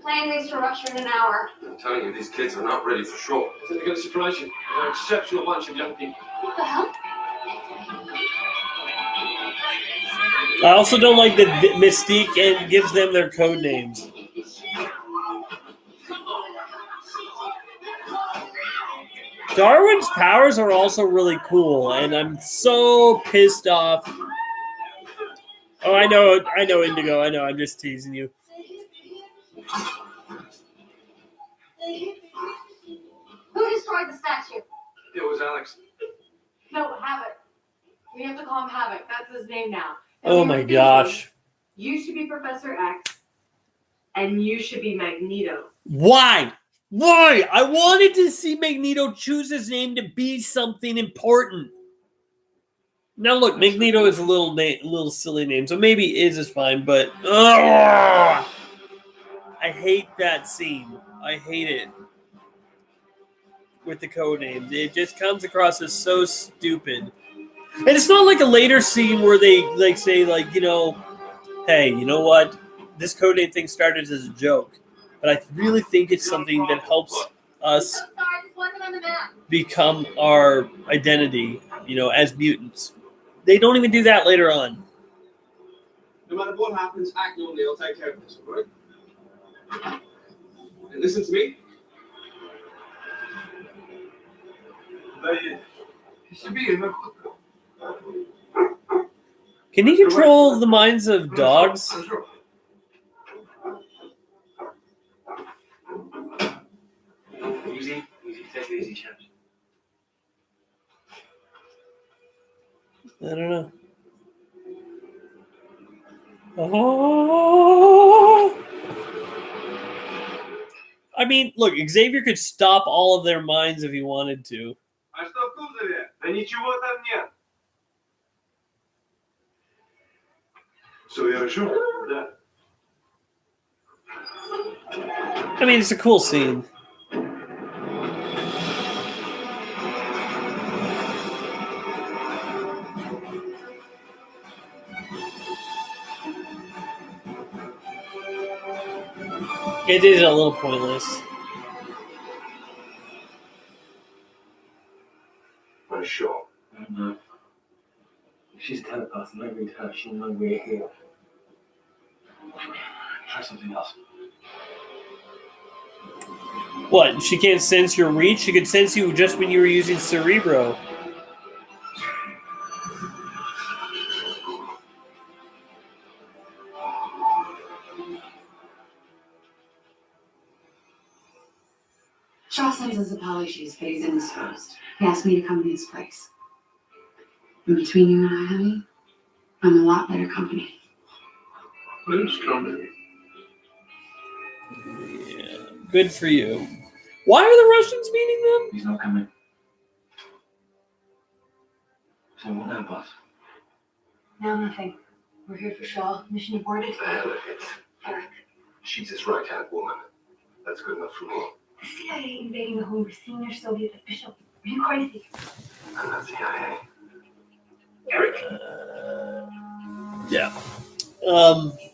Plan leaves to rupture in an hour. I'm telling you, these kids are not ready for shore. They're going to surprise you. They're an exceptional bunch of young people. What the hell? I also don't like that Mystique and gives them their code names. Darwin's powers are also really cool, and I'm so pissed off. Oh, I know, Indigo. I know. I'm just teasing you. Who destroyed the statue? It was Alex. No, Havoc. We have to call him Havoc. That's his name now. Oh my gosh. You should be Professor X, and you should be Magneto. Why? Why? I wanted to see Magneto choose his name to be something important. Now look, Magneto is a little silly name, so maybe is fine, but I hate that scene. I hate it with the code names. It just comes across as so stupid. And it's not like a later scene where they say hey, you know what? This code name thing started as a joke. But I really think it's something that helps us Sorry, this wasn't on the map. become our identity, as mutants. They don't even do that later on. No matter what happens, Agnew and Neil take care of this, all right? And listen to me. Can he control the minds of dogs? Easy, take it easy, chaps. I don't know. Oh. I mean, look, Xavier could stop all of their minds if he wanted to. А что в кузове? Да ничего там нет. So you're sure? Да. I mean, it's a cool scene. It is a little pointless. I'm sure. No. If she's a telepath and I read her, she'll know we're here. Try something else. What? She can't sense your reach? She could sense you just when you were using Cerebro. Shaw sends his apologies, but he's indisposed. He asked me to come in his place. And between you and I, honey, I'm a lot better company. Who's coming? Yeah, good for you. Why are the Russians meeting them? He's not coming. So what now, boss? Now nothing. We're here for Shaw. Mission aborted. The hell of it. Eric. She's his right-hand woman. That's good enough for me. The CIA invading the home of a senior Soviet official. Are you crazy? I'm not CIA. Eric. Yeah.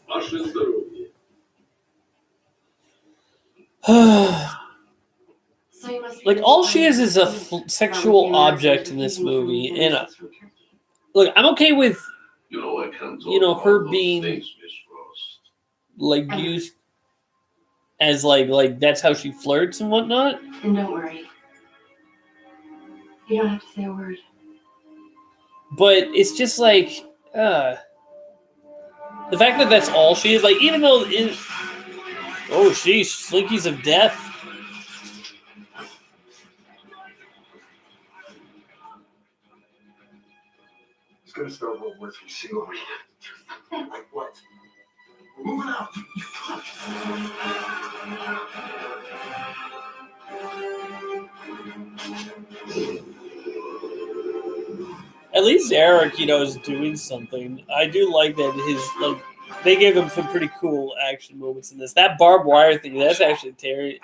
Ваше здоровье. So you must be Like, all she is a sexual object in this movie. And, look, I'm okay with, You know, I can't her being, things, Miss Frost. like, used as, like that's how she flirts and whatnot. And don't worry. You don't have to say a word. But it's just like, the fact that that's all she is, like, even though oh, sheesh, Slinkies of Death. It's gonna start World War III single me. Like what? We're moving out. At least Eric, is doing something. I do like that they gave him some pretty cool action moments in this. That barbed wire thing, that's actually terrifying.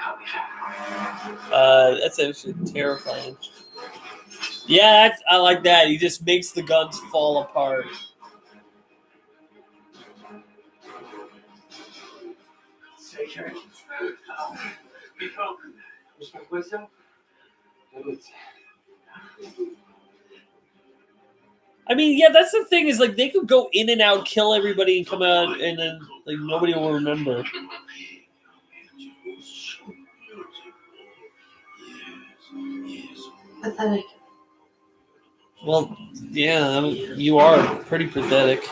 Yeah, I like that. He just makes the guns fall apart. Say, Eric. Be calm. Respect myself. I mean, yeah, that's the thing is, like, they could go in and out, kill everybody, and come out, and then, like, nobody will remember. Pathetic. Well, yeah, I mean, you are pretty pathetic.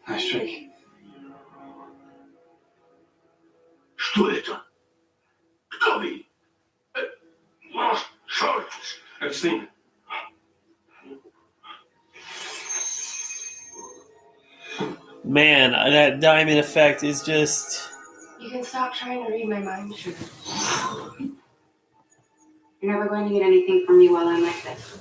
Nice trick. Что это? Кто вы? Черт! I've seen it. Man, that diamond effect is just... You can stop trying to read my mind, sugar. You're never going to get anything from me while I'm like this.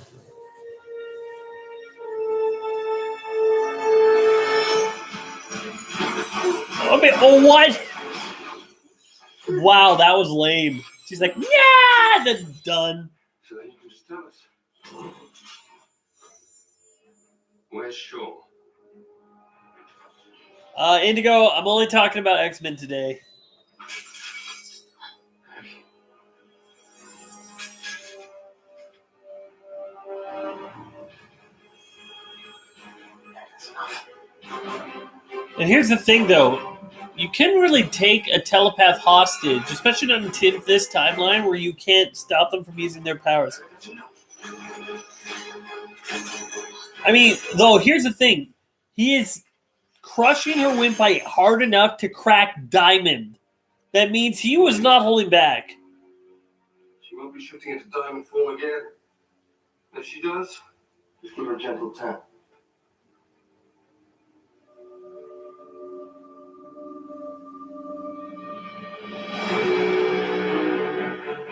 What? Wow, that was lame. She's like, yeah, that's done. So then you can just tell us. Where's Shaw? Indigo, I'm only talking about X-Men today. And here's the thing, though. You can really take a telepath hostage, especially on this timeline where you can't stop them from using their powers. I mean, though, here's the thing. He is crushing her windpipe hard enough to crack diamond. That means he was not holding back. She won't be shifting into diamond form again. If she does, just give her a gentle tap.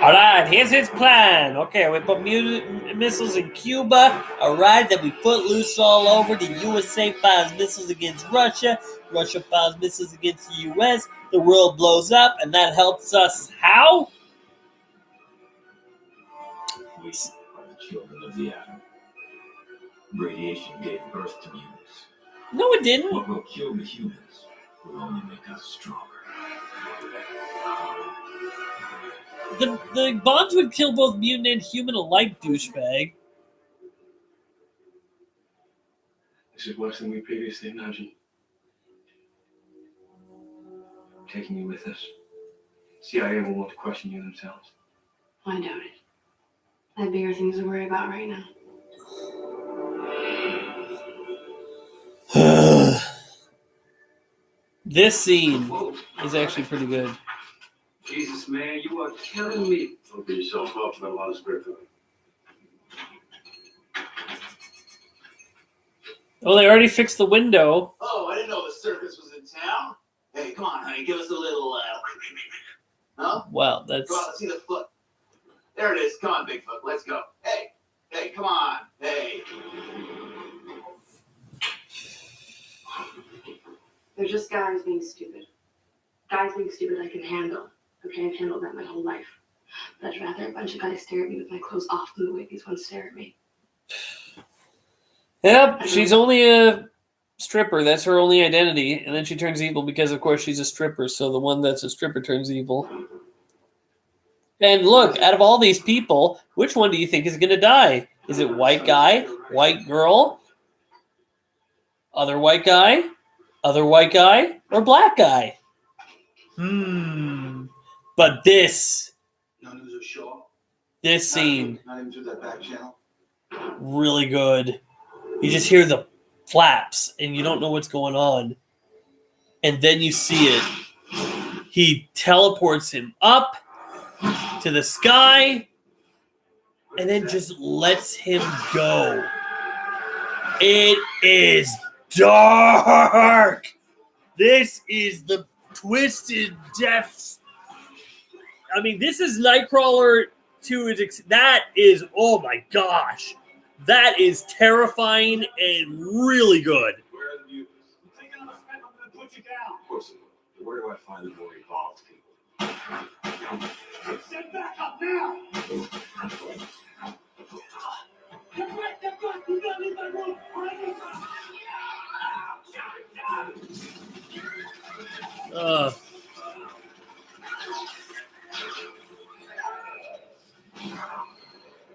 All right, here's his plan. Okay, we put missiles in Cuba. All right, then we put loose all over. The USA fires missiles against Russia. Russia fires missiles against the US. The world blows up, and that helps us how? We are the children of the atom. Radiation gave birth to mutants. No, it didn't. What will kill the humans will only make us stronger. The bombs would kill both mutant and human alike, douchebag. This is worse than we previously imagined. Taking you with us. CIA will want to question you themselves. I doubt it. I have bigger things to worry about right now. This scene is actually pretty good. Jesus, man, you are killing me. Don't beat yourself up. Got a lot of script on it. Oh, they already fixed the window. Oh, I didn't know the circus was in town. Hey, come on, honey, give us a little, huh? Wow, that's... Come on, let's see the foot. There it is. Come on, Bigfoot, let's go. Hey, come on. Hey. They're just guys being stupid. Guys being stupid I can handle. Okay, I've handled that my whole life. But I'd rather a bunch of guys stare at me with my clothes off than the way these ones stare at me. Yep, she's only a stripper. That's her only identity. And then she turns evil because, of course, she's a stripper. So the one that's a stripper turns evil. And look, out of all these people, which one do you think is going to die? Is it white guy, white girl, other white guy, or black guy? But this scene, Not even through that back channel. really good. You just hear the flaps, and you don't know what's going on. And then you see it. He teleports him up to the sky, and then just lets him go. It is dark. This is the twisted depths. I mean, this is Nightcrawler to its... That is, oh my gosh. That is terrifying and really good. Where are the mutants? I'm gonna put you down. Of course it will. Where do I find the more evolved people? Step back up now! Get right. You gotta leave that room.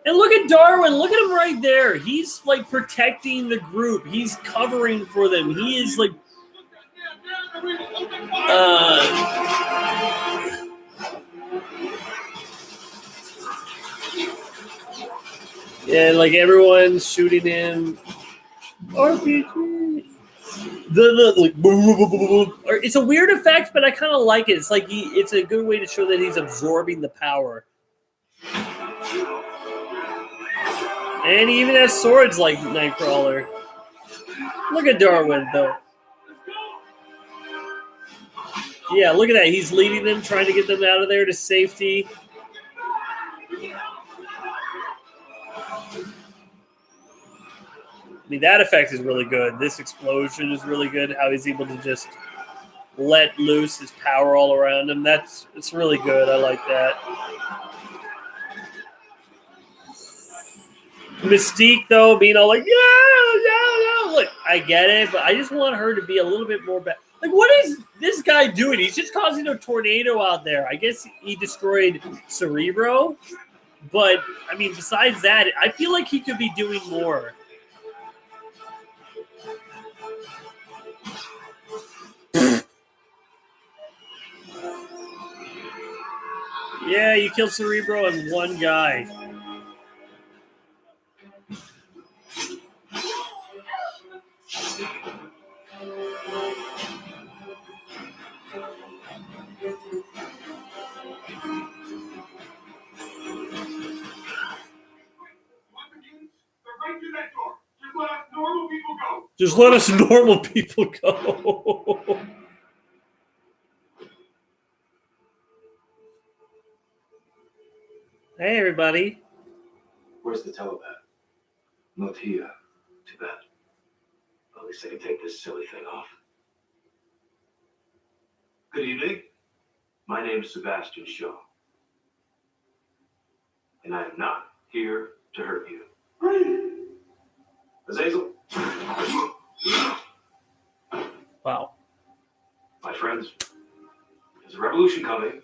And look at Darwin. Look at him right there. He's like protecting the group. He's covering for them. He is like... Yeah, like everyone's shooting him. RPG. Like boom, boom, boom, boom, boom. It's a weird effect, but I kind of like it. It's like it's a good way to show that he's absorbing the power. And he even has swords like Nightcrawler. Look at Darwin, though. Yeah, look at that. He's leading them, trying to get them out of there to safety. I mean, that effect is really good. This explosion is really good. How he's able to just let loose his power all around him. It's really good. I like that. Mystique, though, being all like, yeah. Look, I get it, but I just want her to be a little bit more bad. Like, what is this guy doing? He's just causing a tornado out there. I guess he destroyed Cerebro. But, I mean, besides that, I feel like he could be doing more. Yeah, you killed Cerebro and one guy. Right through that door. Just let us normal people go. Just let us normal people go. Hey, everybody. Where's the telepath? Not here. Too bad. At least I can take this silly thing off. Good evening. My name's Sebastian Shaw. And I am not here to hurt you. Azazel. Wow. My friends, there's a revolution coming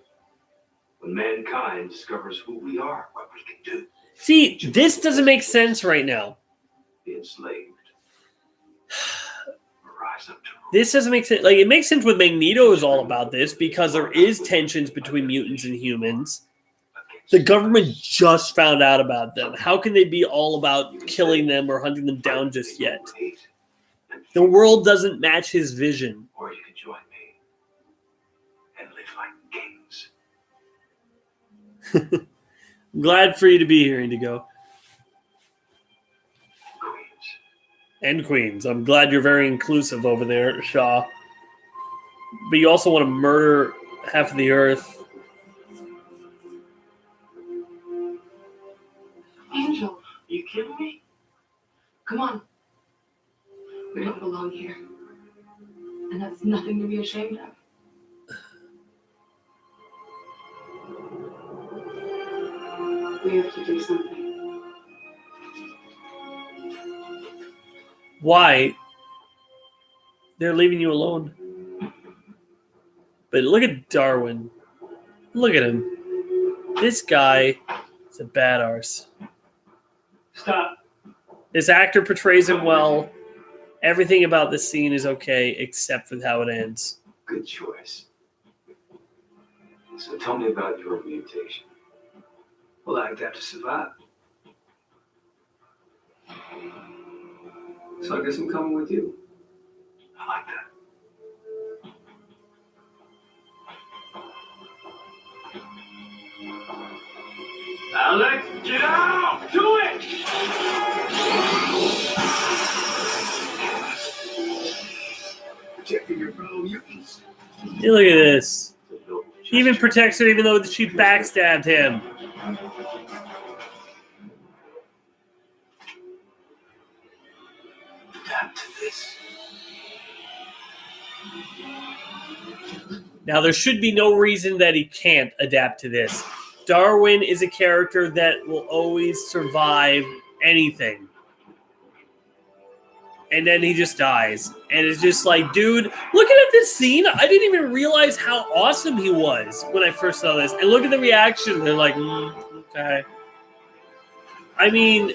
when mankind discovers who we are, what we can do. See, this doesn't make sense right now. Be enslaved. Rise up to This doesn't make sense. Like, it makes sense what Magneto is all about this because there is tensions between mutants and humans. The government just found out about them. How can they be all about killing them or hunting them down just yet? The world doesn't match his vision. Or you can join me and live like kings. I'm glad for you to be here, Indigo. And Queens. I'm glad you're very inclusive over there, Shaw. But you also want to murder half of the Earth. Angel, are you kidding me? Come on. We don't belong here. And that's nothing to be ashamed of. We have to do something. Why? They're leaving you alone. But look at Darwin. Look at him. This guy is a bad arse. Stop. This actor portrays him well. Everything about this scene is okay, except for how it ends. Good choice. So tell me about your mutation. Well, I adapt to survive. So I guess I'm coming with you. I like that. Alex, get out! Do it! Protecting your fellow mutants. Hey, look at this. He even protects her even though she backstabbed him. Adapt to this. Now, there should be no reason that he can't adapt to this. Darwin is a character that will always survive anything. And then he just dies. And it's just like, dude, looking at this scene, I didn't even realize how awesome he was when I first saw this. And look at the reaction. They're like, okay. I mean,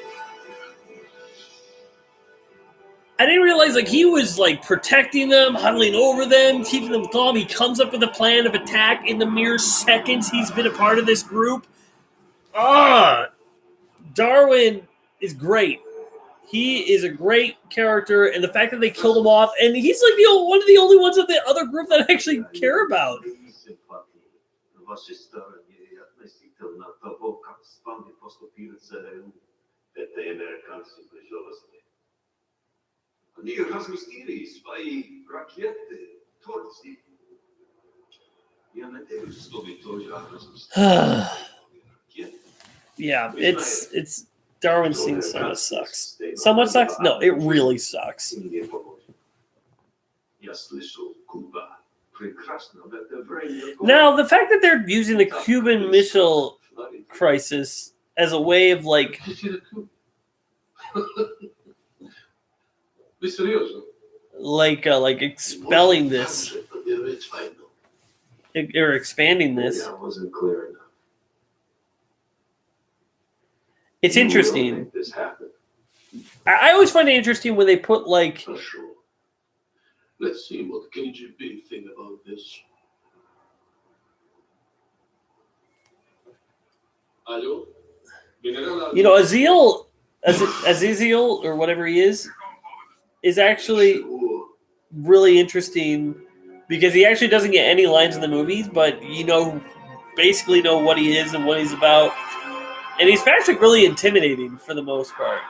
I didn't realize, like, he was, like, protecting them, huddling over them, keeping them calm. He comes up with a plan of attack in the mere seconds he's been a part of this group. Darwin is great. He is a great character, and the fact that they killed him off, and he's, like, one of the only ones of the other group that I actually care about. Oni rozmieścili swoje rakiety, torcy. Ja na tego sobie to Yeah, it's Darwin's scene somewhat sucks. Somewhat sucks? No, it really sucks. Now, the fact that they're using the Cuban Missile Crisis as a way of, like, like expelling this or expanding this. I wasn't clear enough. It's interesting. This happened. I always find it interesting when they put, like, Sure. Let's see what the KGB think about this. Alo. General You know, Azazel, or whatever he is actually really interesting because he actually doesn't get any lines in the movies, but basically know what he is and what he's about. And he's actually really intimidating for the most part.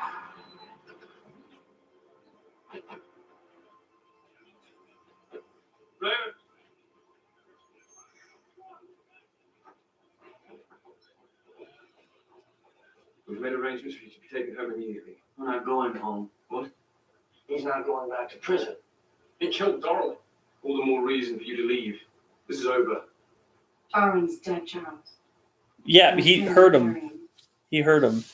We've made arrangements for you to be taken home immediately. We're not going home. What? He's not going back to prison. He killed Darwin. All the more reason for you to leave. This is over. Darwin's dead, Charles. Yeah, he heard him. He heard him.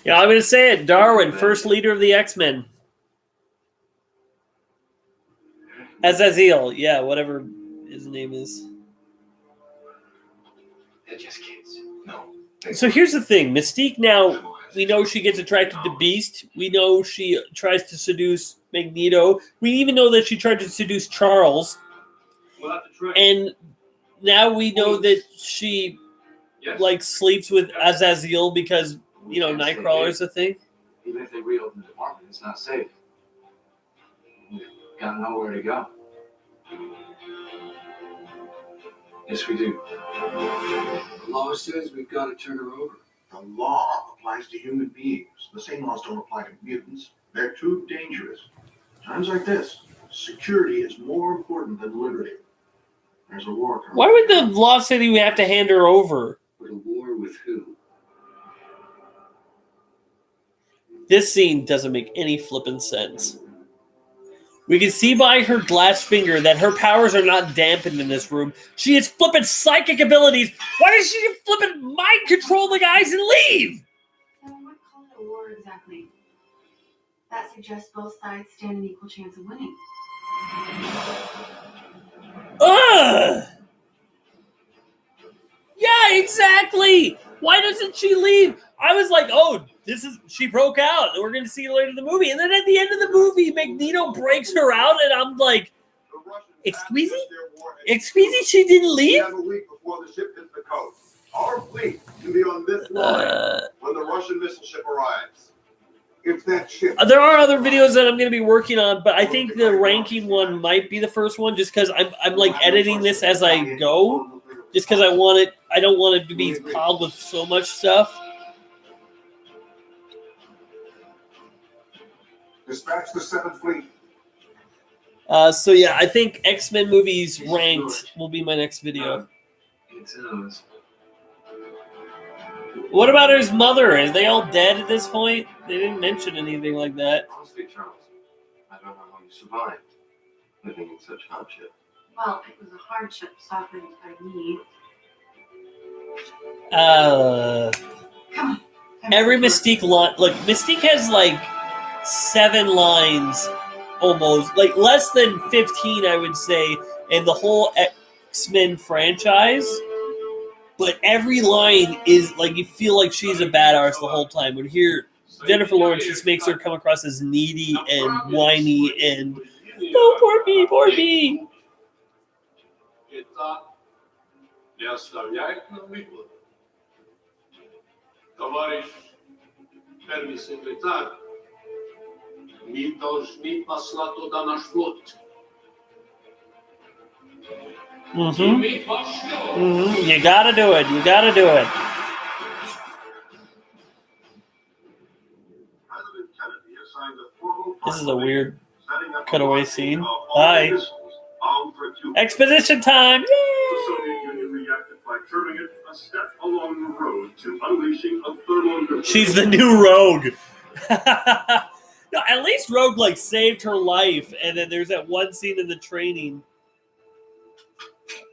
Yeah, I'm going to say it. Darwin, first leader of the X-Men. Azazel, yeah, whatever his name is. They're just kids. No. So here's the thing. Mystique now, we know she gets attracted to Beast. We know she tries to seduce Magneto. We even know that she tried to seduce Charles. And now we know that she sleeps with Azazel because, Nightcrawler's a thing. Even if they reopen the department, it's not safe. We've got to know where to go. Yes, we do. The law says we've got to turn her over. The law applies to human beings. The same laws don't apply to mutants. They're too dangerous. Times like this, security is more important than liberty. There's a war coming. Why would the law say that we have to hand her over? But a war with who? This scene doesn't make any flippin' sense. We can see by her glass finger that her powers are not dampened in this room. She has flippin' psychic abilities. Why does she flippin' mind control the guys and leave? Then we wouldn't call it a war exactly. That suggests both sides stand an equal chance of winning. Ugh! Yeah, exactly! Why doesn't she leave? I was like, oh, she broke out. We're going to see her later in the movie. And then at the end of the movie, Magneto breaks her out, and I'm like, excuse me, she didn't We leave? have a week before the ship hits the coast. Our fleet can be on this line when the Russian missile ship arrives. If that ship... There are other videos that I'm going to be working on, but I think the ranking one might be the first one just because I'm like editing this as I go. Just because I don't want it to be piled with so much stuff. Dispatch the 7th Fleet. So yeah, I think X-Men movies ranked will be my next video. What about his mother? Are they all dead at this point? They didn't mention anything like that. Honestly, Charles, I don't know how you survived living in such hardship. Well, it was a hardship softened by me. Come on. Every Mystique line, Mystique has 7 lines, almost less than 15, I would say, in the whole X-Men franchise. But every line is you feel like she's a badass the whole time. When here, Jennifer Lawrence just makes her come across as needy and whiny and no, poor me. Не оставляет нам выбора. Товарищ первый секретарь, мы должны послать туда наш флот. You gotta do it. You gotta do it. This is a weird cutaway scene. Hi. Exposition time! The Soviet Union reacted by turning it a step along the road to unleashing a thermal... She's the new Rogue. No, at least Rogue saved her life, and then there's that one scene in the training.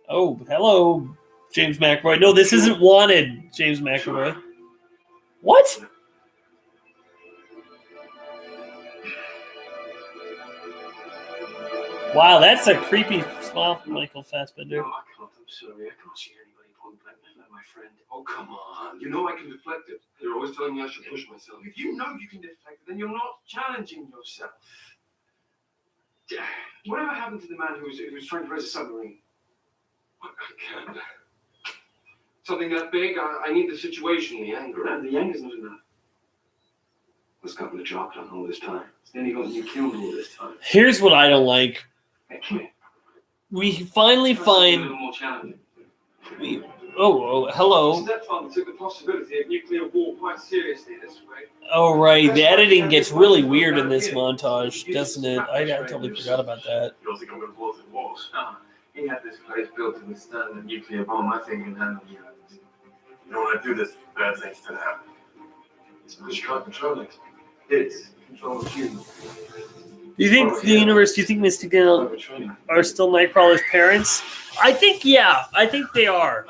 Oh, hello, James McAvoy. No, this isn't Wanted, James McAvoy. What? Wow, that's a creepy smile from Michael Fassbender. No, I can't. I'm sorry. I can't see anybody point blank like my friend. Oh, come on. You know I can deflect it. You're always telling me I should push myself. If you know you can deflect it, then you're not challenging yourself. Whatever happened to the man who was trying to raise a submarine? I can't. Something that big? I need the situation, the anger. And the anger's not enough. What's gotten the job done all this time? It's nearly gotten you killed all this time. Here's what I don't like. Hey, come here. We finally Try something a find. little more challenging. Oh, hello. Stepfather took the possibility of nuclear war quite seriously this way. Oh, right. The editing gets really weird in this montage, doesn't it? I totally forgot about that. You don't think I'm going to blow through walls? He had this place built to withstand a nuclear bomb. I think he can handle the others. You don't want to do this. Bad things can happen. It's because you can't control it. It's control of you. Do you think the universe, do you think Mystical are still Nightcrawler's parents? I think, yeah. I think they are.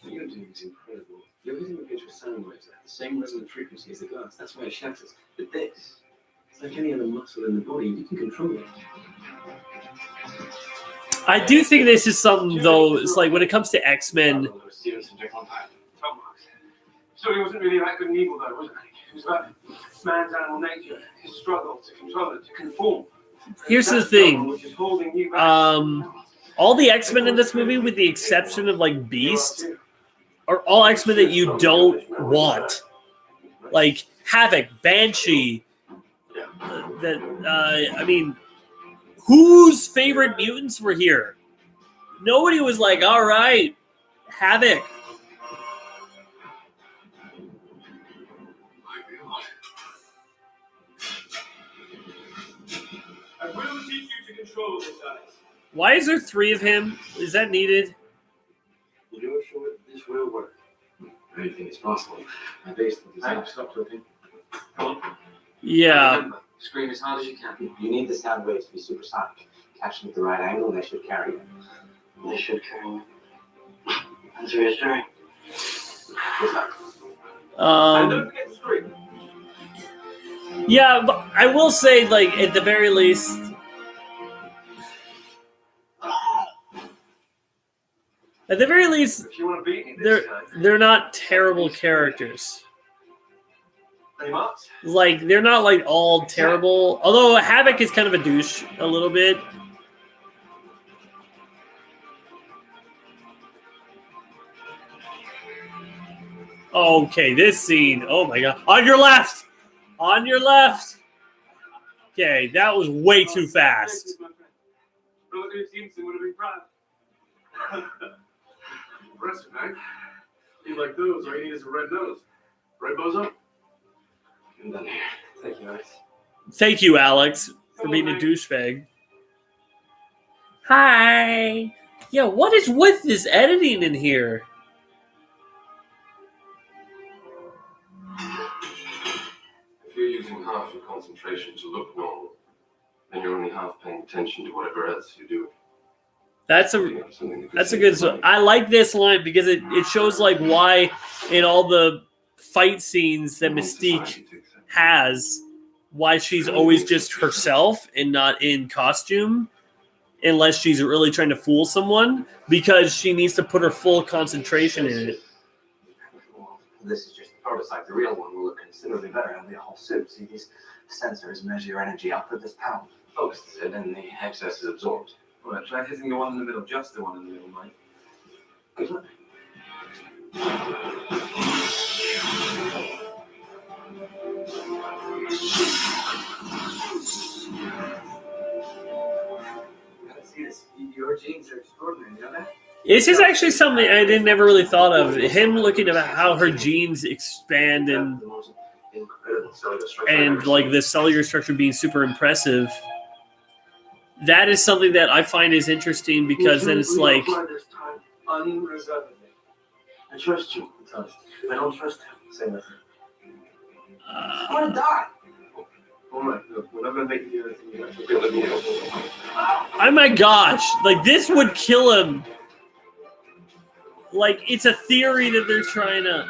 What you're doing is incredible. You're hitting the pitch with sound waves at the same resonant frequency as the glass. That's why it shatters. But this, it's like any other muscle in the body. You can control it. I do think this is something, though, it's like when it comes to X-Men, So he wasn't really that good and evil, though, was it? It was about man's animal nature, his struggle to control it, to conform. here's the thing. All the X-Men in this movie, with the exception of, like, Beast, are all X-Men that you don't want. Like, Havoc, Banshee, I mean, whose favorite mutants were here? Nobody was like, all right, Havoc. I will teach you to control this, Alex. Why is there 3 of him? Is that needed? You know, sure, this will work. Anything is possible. I based the design. Stop talking. Yeah. Remember, scream as hard as you can. You need the sound waves to be supersonic. Catch them at the right angle, and they should carry you. They should carry you. That's reassuring. Good luck. And don't forget to scream. Yeah, but I will say, like, at the very least, If you want to beat me this time. they're not terrible characters. Any marks? Like, they're not, like, all terrible. Although Havoc is kind of a douche a little bit. Okay, this scene. Oh, my God. On your left! On your left! Okay, that was way too fast. Brother Simpson would have been proud. Impressive, man. You like those? All you need is a red nose. Right, Bozo? I'm done here. Thank you, Alex. Thank you, Alex, for being a douchebag. Hi! Yeah, what is with this editing in here? If you're using half your concentration to look normal, then you're only half paying attention to whatever else you do. That's a good. I like this line because it shows like why in all the fight scenes that Mystique has, why she's always just herself and not in costume, unless she's really trying to fool someone, because she needs to put her full concentration in it. This is just the prototype. The real one will look considerably better. It'll be a whole suit. See, these sensors measure your energy output this pound. Focuses it, and the excess is absorbed. All right, try hitting the one in the middle, just the one in the middle, Mike. Good luck. See this? Your genes are extraordinary, you know that? This is actually something I didn't never really thought of. Him looking at how her genes expand and like the cellular structure being super impressive. That is something that I find is interesting because then it's like, Unreservedly. I trust you. I don't trust him. Say nothing. I want to die. All right, look, we're not going to make you do anything. You have to be able to be able to. oh my gosh, like this would kill him. Like it's a theory that they're trying to.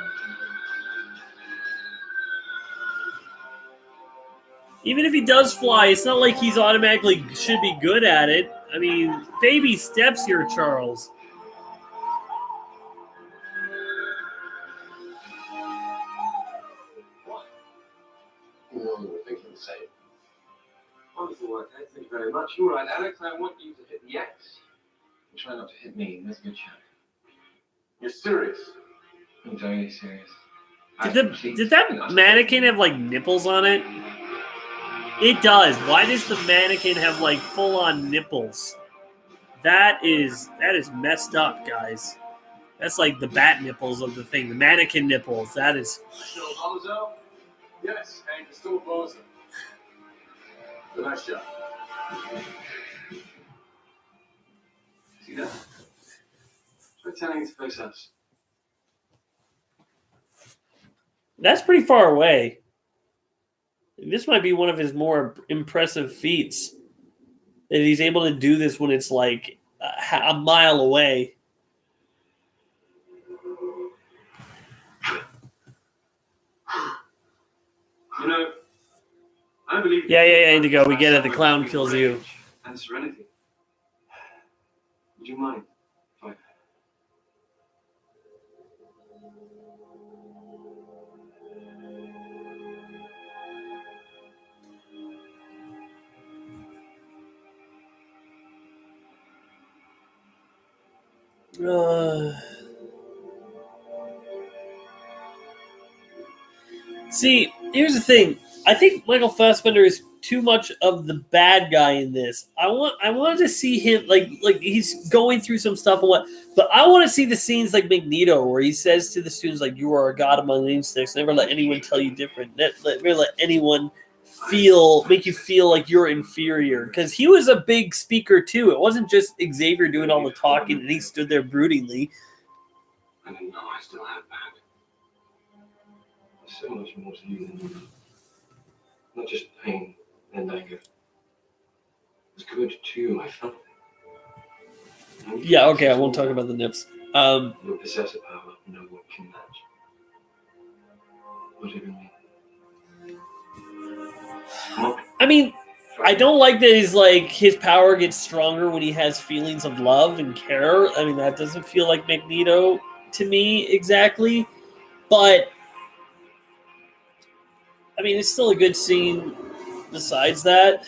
Even if he does fly, it's not like he's automatically should be good at it. I mean, baby steps here, Charles. You know you were thinking the same. Wonderful work, eh? Thank you very much. All right, Alex, I want you to hit the X. And try not to hit me. That's a good shot. You're serious? I'm very serious. Did that mannequin have like nipples on it? It does. Why does the mannequin have like full on nipples? That is messed up, guys. That's like the bat nipples of the thing. The mannequin nipples. That is. Still Bozo? Yes, Hank is still Bozo. The nice shot. See that? Try telling it to face us. That's pretty far away. This might be one of his more impressive feats. That he's able to do this when it's like a mile away. You know, I believe. Yeah, Indigo. We get it. The clown kills you. And serenity. Would you mind if I? See, here's the thing. I think Michael Fassbender is too much of the bad guy in this. I wanted to see him like he's going through some stuff and what, but I want to see the scenes like Magneto where he says to the students like, "You are a god among the insects. Never let anyone tell you different. Never let anyone make you feel like you're inferior." Because he was a big speaker too. It wasn't just Xavier doing all the talking and he stood there broodingly. I didn't know I still had that. There's so much more to you than you know. Not just pain and anger. It's good too, I felt it. Yeah, okay, I won't talk about the nips. You possess a power no one can match. What do you mean? I mean, I don't like that his power gets stronger when he has feelings of love and care. I mean, that doesn't feel like Magneto to me exactly. But I mean, it's still a good scene besides that.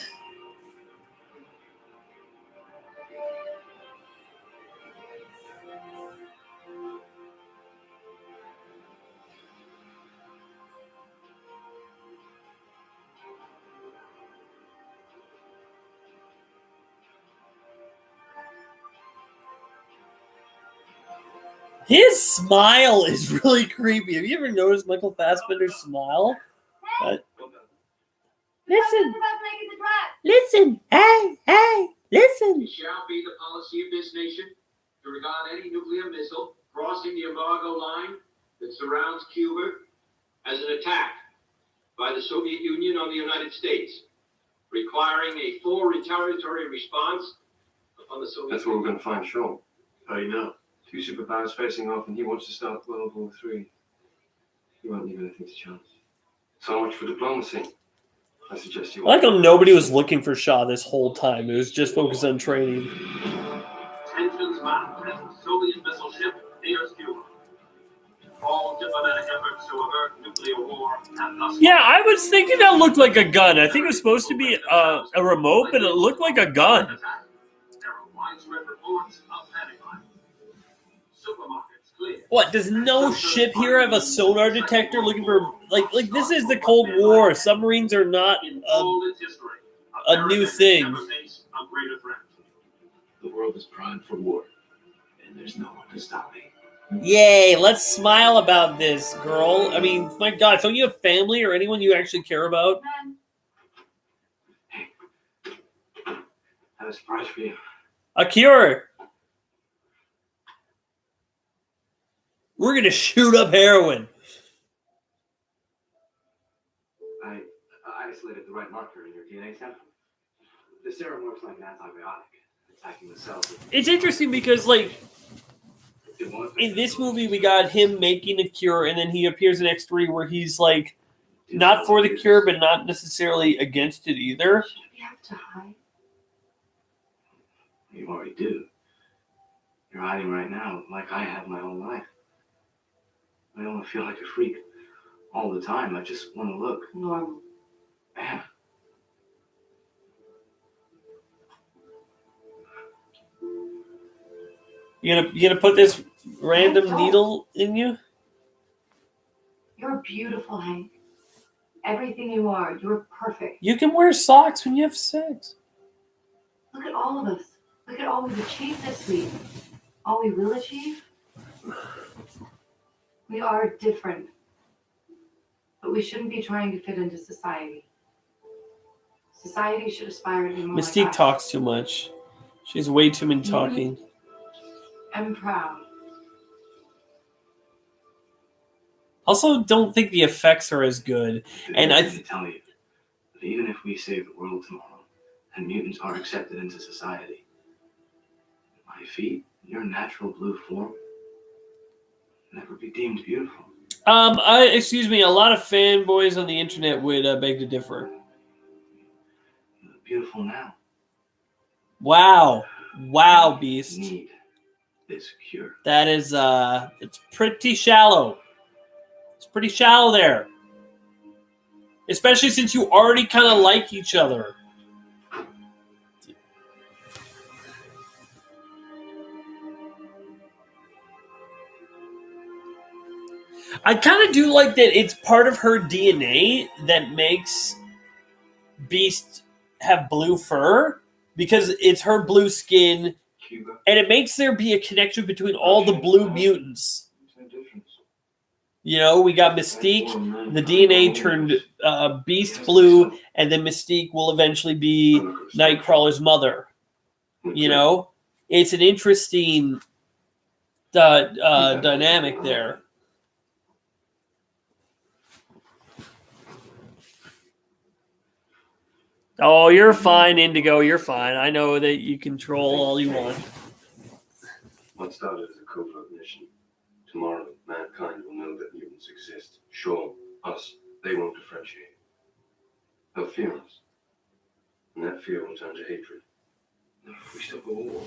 His smile is really creepy. Have you ever noticed Michael Fassbender's smile? Listen, hey, listen. It shall be the policy of this nation to regard any nuclear missile crossing the embargo line that surrounds Cuba as an attack by the Soviet Union on the United States, requiring a full retaliatory response upon the Soviet That's what we're going to find Sean. How do you know? Two superpowers facing off, and he wants to start World War III. He won't leave anything to chance. So much for diplomacy. I suggest you. I like how nobody was looking for Shaw this whole time. It was just focused on training. Tensions mount as the Soviet missile ship nears Cuba. All diplomatic efforts to avert nuclear war have thus. Yeah, I was thinking that looked like a gun. I think it was supposed to be a remote, but it looked like a gun. There are widespread reports of panic buying. Supermarkets clear. What, does no ship here have a sonar detector looking for... Like this is the Cold War. Submarines are not a new thing. The world is primed for war, and there's no one to stop me. Yay, let's smile about this, girl. I mean, my gosh, don't you have family or anyone you actually care about? I have a surprise for you. A cure. We're going to shoot up heroin. I isolated the right marker in your DNA sample. The serum works like an antibiotic, attacking the cells. It's interesting because, like, in this movie, we got him making a cure, and then he appears in X3 where he's, like, not for the cure, but not necessarily against it either. Should we have to hide? You already do. You're hiding right now, like I have my whole life. I don't want to feel like a freak all the time. I just want to look normal. Yeah. You gonna put this random needle in you? You're beautiful, Hank. Everything you are, you're perfect. You can wear socks when you have sex. Look at all of us. Look at all we've achieved this week. All we will achieve. We are different. But we shouldn't be trying to fit into society. Society should aspire to be more Mystique like us. talks too much. She's way too many talking. I'm proud. Also, don't think the effects are as good. And I to tell you that even if we save the world tomorrow and mutants are accepted into society, my feet, your natural blue form, never be deemed beautiful. Excuse me, a lot of fanboys on the internet would beg to differ. You look beautiful now. Wow, Beast. Need this cure. That is, it's pretty shallow. It's pretty shallow there. Especially since you already kind of like each other. I kind of do like that it's part of her DNA that makes Beast have blue fur, because it's her blue skin, and it makes there be a connection between all the blue mutants. You know, we got Mystique, the DNA turned Beast blue, and then Mystique will eventually be Nightcrawler's mother. You know, it's an interesting dynamic there. Oh, you're fine, Indigo. You're fine. I know that you control all you want. What started as a covert mission, tomorrow mankind will know that mutants exist. Sure, us, they won't differentiate. They'll fear us. And that fear will turn to hatred. Not if we stop a war.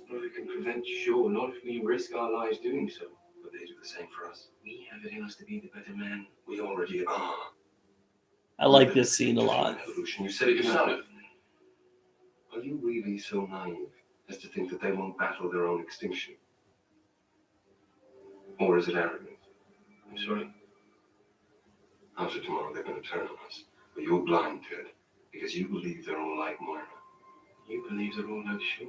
Not if we can prevent, sure. Not if we risk our lives doing so. But they do the same for us. We have it in us to be the better man. We already are. I like this scene a lot. Evolution. You said it yourself. Are you really so naive as to think that they won't battle their own extinction? Or is it arrogance? I'm sorry. After tomorrow, they're going to turn on us. But you're blind to it, because you believe they're all like Moira. You believe they're all like Shaw.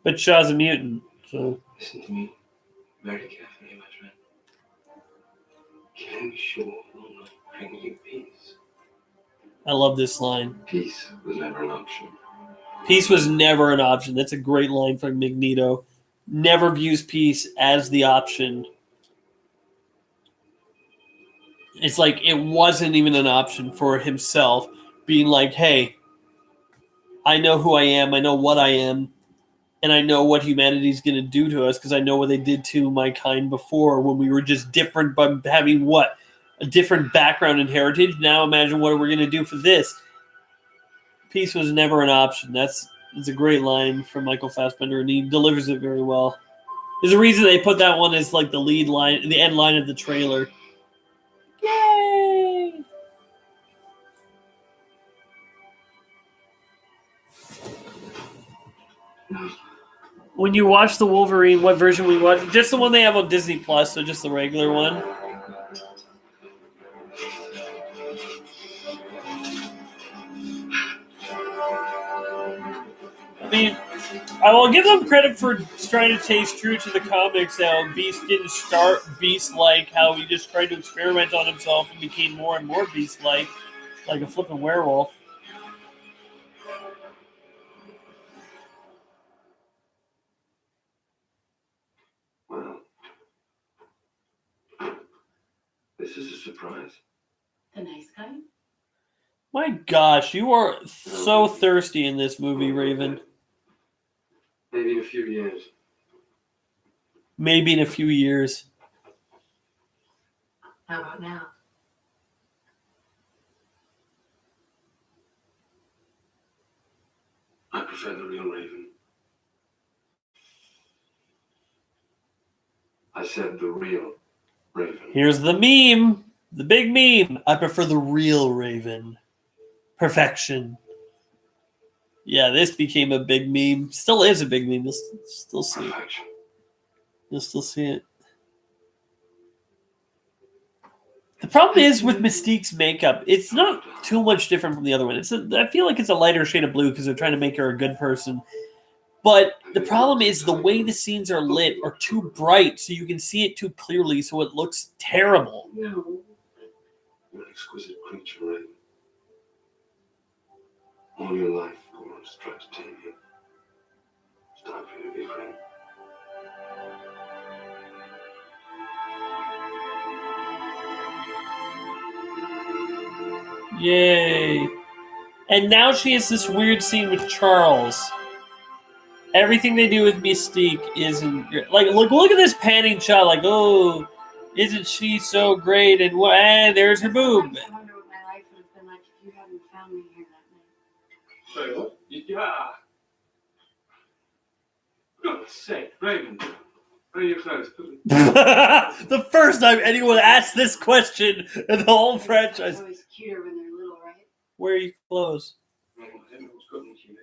But Shaw's a mutant, so... Listen to me very carefully, my friend. Killing Shaw will not bring you peace. I love this line. Peace was never an option. Peace was never an option. That's a great line from Magneto. Never views peace as the option. It's like it wasn't even an option for himself, being like, hey, I know who I am, I know what I am, and I know what humanity's going to do to us because I know what they did to my kind before when we were just different by having what? A different background and heritage. Now imagine what we're going to do for this. Peace was never an option. It's a great line from Michael Fassbender, and he delivers it very well. There's a reason they put that one as like the lead line, the end line of the trailer. Yay! When you watch the Wolverine, what version we watch? Just the one they have on Disney Plus, so just the regular one. I mean, I will give them credit for trying to stay true to the comics. How Beast didn't start Beast-like, how he just tried to experiment on himself and became more and more Beast-like, like a flipping werewolf. Well, this is a surprise. The nice kind? My gosh, you are so thirsty in this movie, Raven. Maybe in a few years. Maybe in a few years. How about now? I prefer the real Raven. I said the real Raven. Here's the meme. The big meme. I prefer the real Raven. Perfection. Yeah, this became a big meme. Still is a big meme. You'll still see. Perfection. You'll still see it. The problem is with Mystique's makeup, it's not too much different from the other one. I feel like it's a lighter shade of blue because they're trying to make her a good person. But the problem is the way the scenes are lit are too bright, so you can see it too clearly, so it looks terrible. No. You're an exquisite creature, Raven. All your life, Goran's tried to tame you. It's time for you to be free. Yay. And now she has this weird scene with Charles. Everything they do with Mystique isn't like look at this panning shot, like, oh, isn't she so great? And there's her boob. I wonder what my life would have been like if you hadn't found me here that night. Wait, what? Yeah. For God's sake, Raven. Where are your clothes? The first time anyone asked this question in the whole franchise. It's always cuter when they're little, right? Where are your clothes? I don't know what's gotten you.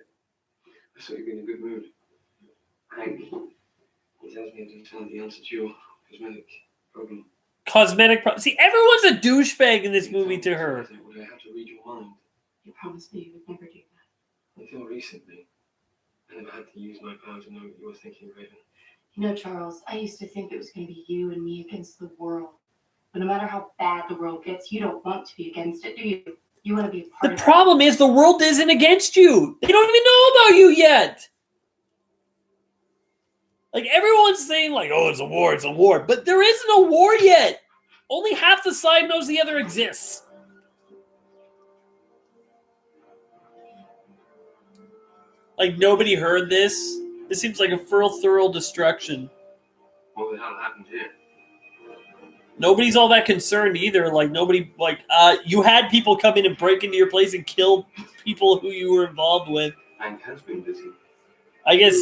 I saw you be in a good mood. Hank, he tells me I didn't tell the answer to your cosmetic problem. Cosmetic problem. See, everyone's a douchebag in this movie to her. Would I have to read your mind? You promised me you would never do that. Until recently, I never had to use my power to know what you were thinking, Raven. You know, Charles, I used to think it was going to be you and me against the world. But no matter how bad the world gets, you don't want to be against it, do you? You want to be a part of it. The problem is the world isn't against you. They don't even know about you yet. Like, everyone's saying, like, oh, it's a war. But there isn't a war yet. Only half the side knows the other exists. Like, nobody heard this. This seems like a thorough destruction. What the hell happened here? Nobody's all that concerned either. Like, nobody, like, you had people come in and break into your place and kill people who you were involved with. Hank has been busy. I guess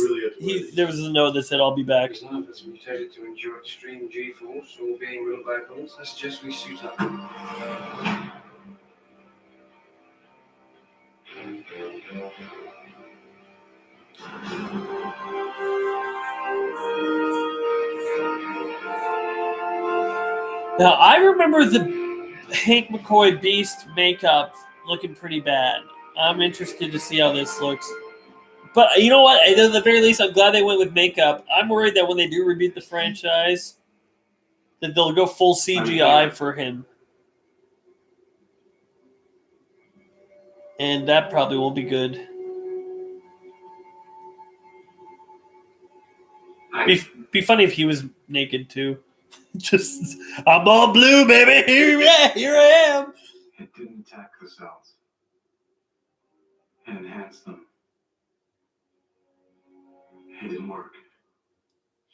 there was a note that said, I'll be back. None of us mutated to endure extreme G-force or being real bad boys. I suggest we suit up. Now, I remember the Hank McCoy Beast makeup looking pretty bad. I'm interested to see how this looks. But you know what? At the very least, I'm glad they went with makeup. I'm worried that when they do reboot the franchise, that they'll go full CGI for him. And that probably won't be good. Be funny if he was naked too. Just, I'm all blue, baby. Here I am. It didn't attack the cells. It enhanced them. It didn't work.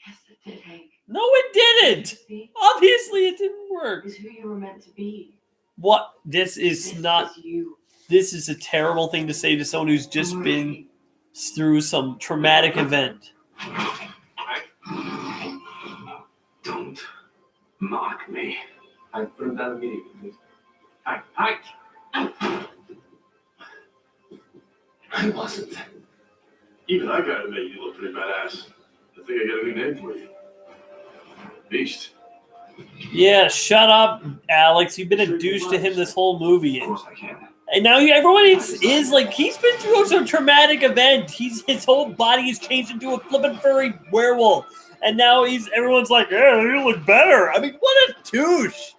Yes, it did, Hank. No, it didn't. See? Obviously, it didn't work. It's who you were meant to be. What? This is not. Is you. This is a terrible thing to say to someone who's just been through some traumatic event. Don't mock me. I put him down immediately, please. I wasn't. Even I gotta admit you look pretty badass. I think I got a new name for you. Beast. Yeah, shut up, Alex. You've been a douche to him this whole movie. Of course I can. And now everyone is like, he's been through some traumatic event. His whole body is changed into a flippin' furry werewolf. And now everyone's like, yeah, you look better. I mean, what a douche.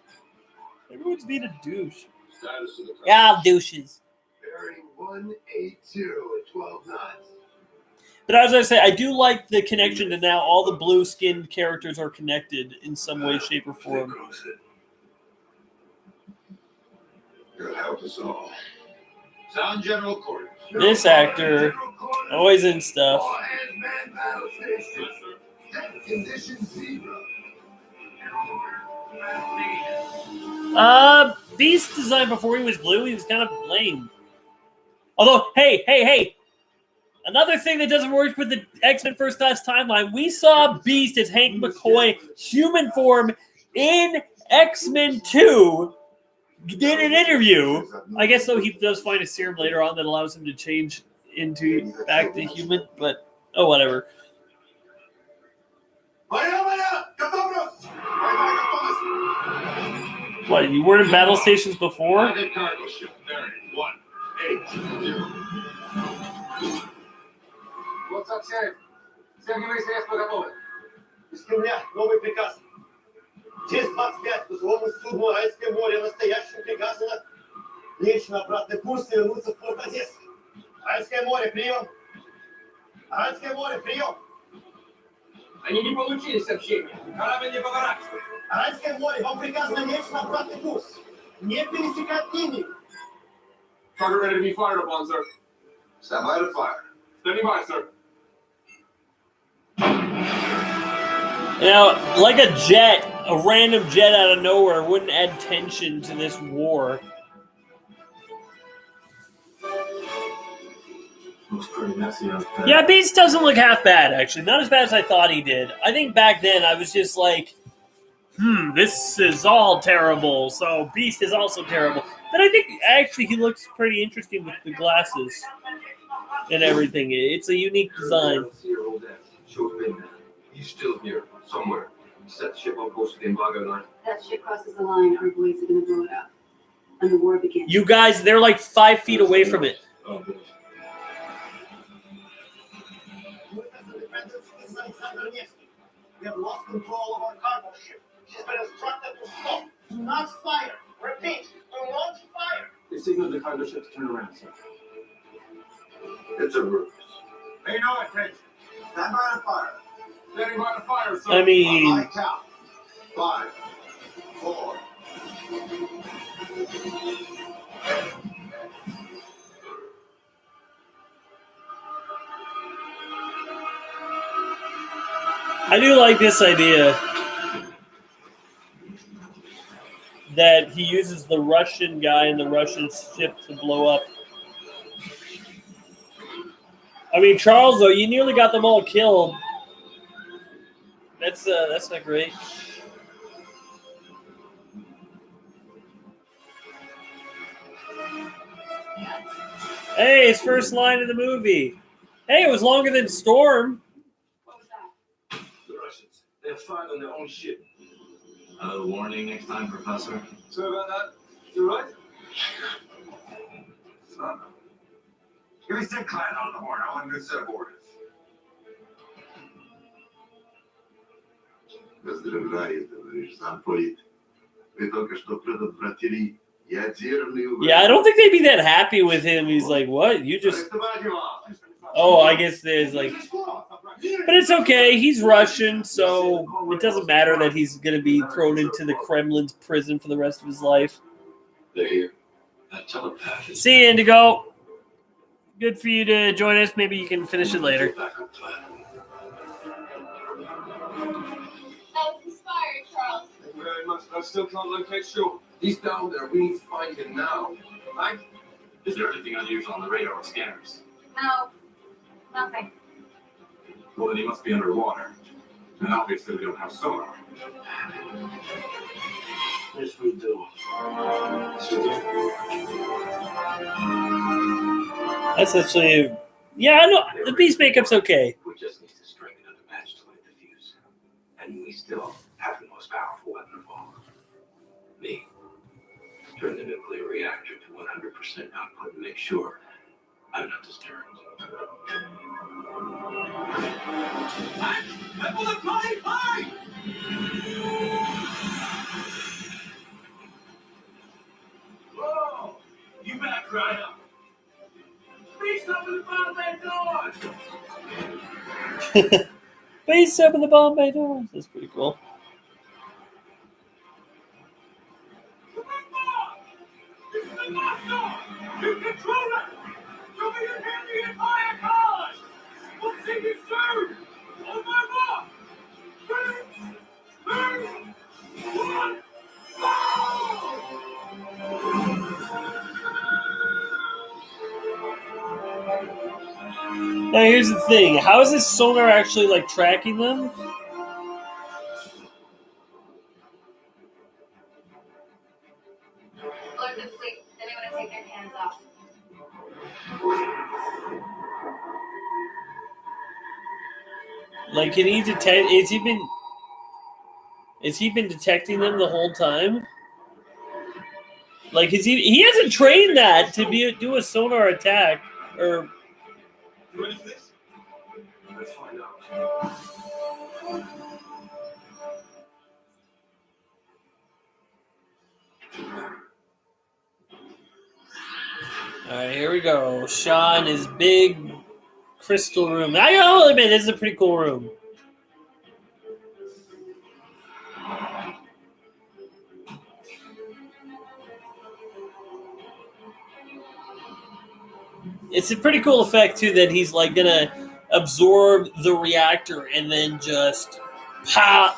Everyone's being a douche. Yeah, douches. Bearing 182 at 12 knots. But as I say, I do like the connection to now all the blue-skinned characters are connected in some way, shape, or form. You'll help us all. Sound general quarters. This actor, always in stuff. Man battle station. Condition 0. Beast design before he was blue, he was kind of lame. Although, hey. Another thing that doesn't work with the X-Men First Class timeline, we saw Beast as Hank McCoy, human form, in X-Men 2. Did an interview. I guess, though, he does find a serum later on that allows him to change back to human, but, oh, whatever. What, you weren't in battle stations before? The cargo ship, bearing 180. What's up, Sheriff? Соединяйся с поговором. Из меня новый приказ. Через 25 по злому судну Райское море настоящим приказано лечь на обратный курс и вернуться в порт Одессы. Райское море, прием! Райское море, прием! Они не получили сообщения. Корабль не поворачивает. Райское море, вам приказано лечь на обратный курс. Не пересекать линии. Target ready to be fired upon, sir. Stand by to fire. Standing by, sir. Now, like a jet, a random jet out of nowhere wouldn't add tension to this war. Looks pretty messy out there. Yeah, Beast doesn't look half bad, actually. Not as bad as I thought he did. I think back then I was just like, this is all terrible, so Beast is also terrible. But I think actually he looks pretty interesting with the glasses and everything. It's a unique design. He's still here, somewhere. Set the ship on course to the embargo line. That ship crosses the line, our boys are gonna blow it up. And the war begins. You guys, they're like 5 feet away from it. Oh, good. We have lost control of our cargo ship. She's been instructed to stop. Do not fire. Repeat, do not fire. They signaled the cargo ship to turn around, sir. It's a ruse. Pay no attention. Stand by to fire. Standing by the fire, sir. I mean, On my count. 5, 4. I do like this idea that he uses the Russian guy and the Russian ship to blow up. I mean, Charles, though, you nearly got them all killed. That's not great. Hey, it's first line of the movie. Hey, it was longer than Storm. The Russians. They're fired on their own ship. Another warning next time, Professor. Sorry about that. You right? Son. Give me some clan on the horn. I want a new set of orders. Поздравляю, товарищ замполит. Вы только что предотвратили ядерный угрозу. Yeah, I don't think they'd be that happy with him. He's like, what? You just... Oh, I guess there's like... But it's okay. He's Russian, so it doesn't matter that he's going to be thrown into the Kremlin's prison for the rest of his life. They're here. That telepath is See you, Indigo. Good for you to join us. Maybe you can finish it later. backup plan. That was inspired, Charles. Thank you very much, but I still can't locate Shaw. He's down there. We need to find him now. Right? Is there anything unusual on the radar or scanners? No, nothing. Well, then he must be underwater. And obviously we don't have sonar. Yes, we do. Yes, we do. That's actually... Yeah, I know. The Beast makeup's okay. We just need to string another match to light the fuse. And we still have the most powerful weapon of all. Me. Turn the nuclear reactor to 100% output and make sure I'm not disturbed. I'm on the flying high! Whoa! You back right up. Beast up in the bottom of that door! Beast up in the Bombay doors. That's pretty cool. This is the master! You control it! You'll be in the entire cause! We'll see you soon! On my mark! 3, 2, 1, go! Now here's the thing. How is this sonar actually like tracking them? Lord of the fleet, anyone to take their hands off? Like, can he detect? Is he been? Has he been detecting them the whole time? Like, he hasn't trained that to do a sonar attack or. You ready for this? Let's find out. All right, here we go. Shaw in his big crystal room. I gotta admit, this is a pretty cool room. It's a pretty cool effect too that he's like gonna absorb the reactor and then just plow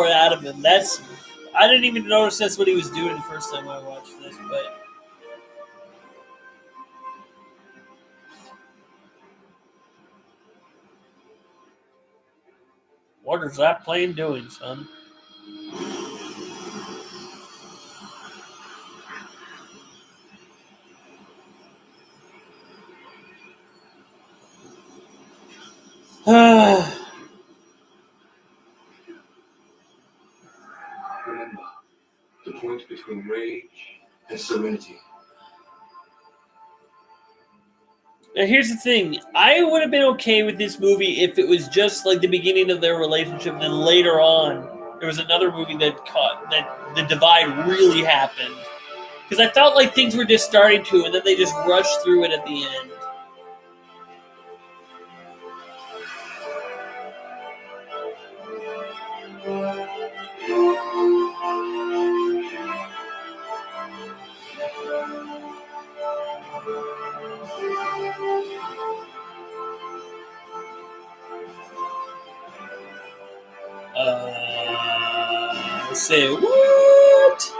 it out of him. I didn't even notice that's what he was doing the first time I watched this, but. What is that plane doing, son? Remember, the point between rage and serenity. Now, here's the thing. I would have been okay with this movie if it was just like the beginning of their relationship, and then later on, there was another movie that the divide really happened. Because I felt like things were just starting to, and then they just rushed through it at the end. Say what?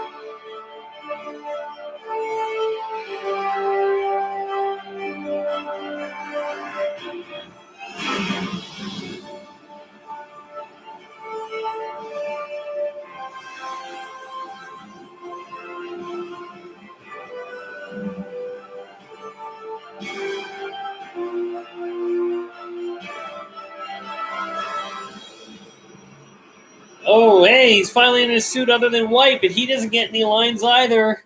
Oh, hey, he's finally in his suit other than white, but he doesn't get any lines either.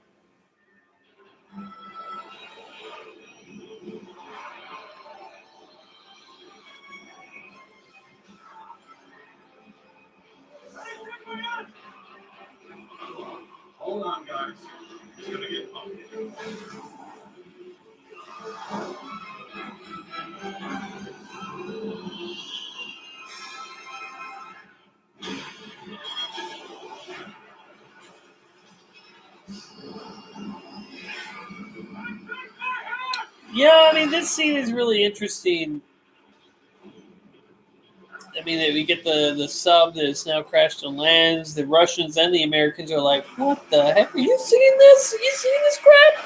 Hold on, guys. It's gonna get bumpy. Yeah, I mean, this scene is really interesting. I mean, we get the sub that has now crashed and lands. The Russians and the Americans are like, what the heck? Are you seeing this? Are you seeing this crap?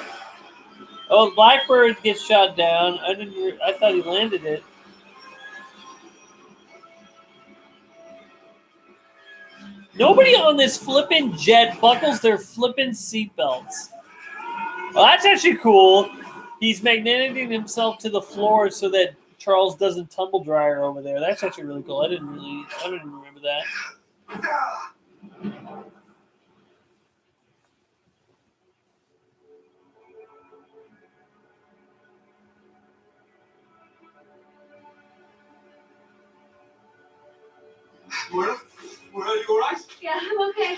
Oh, Blackbird gets shot down. I thought he landed it. Nobody on this flippin' jet buckles their flippin' seatbelts. Well, that's actually cool. He's magneting himself to the floor so that Charles doesn't tumble dryer over there. That's actually really cool. I didn't remember that. Moira, you alright? Yeah, I'm okay.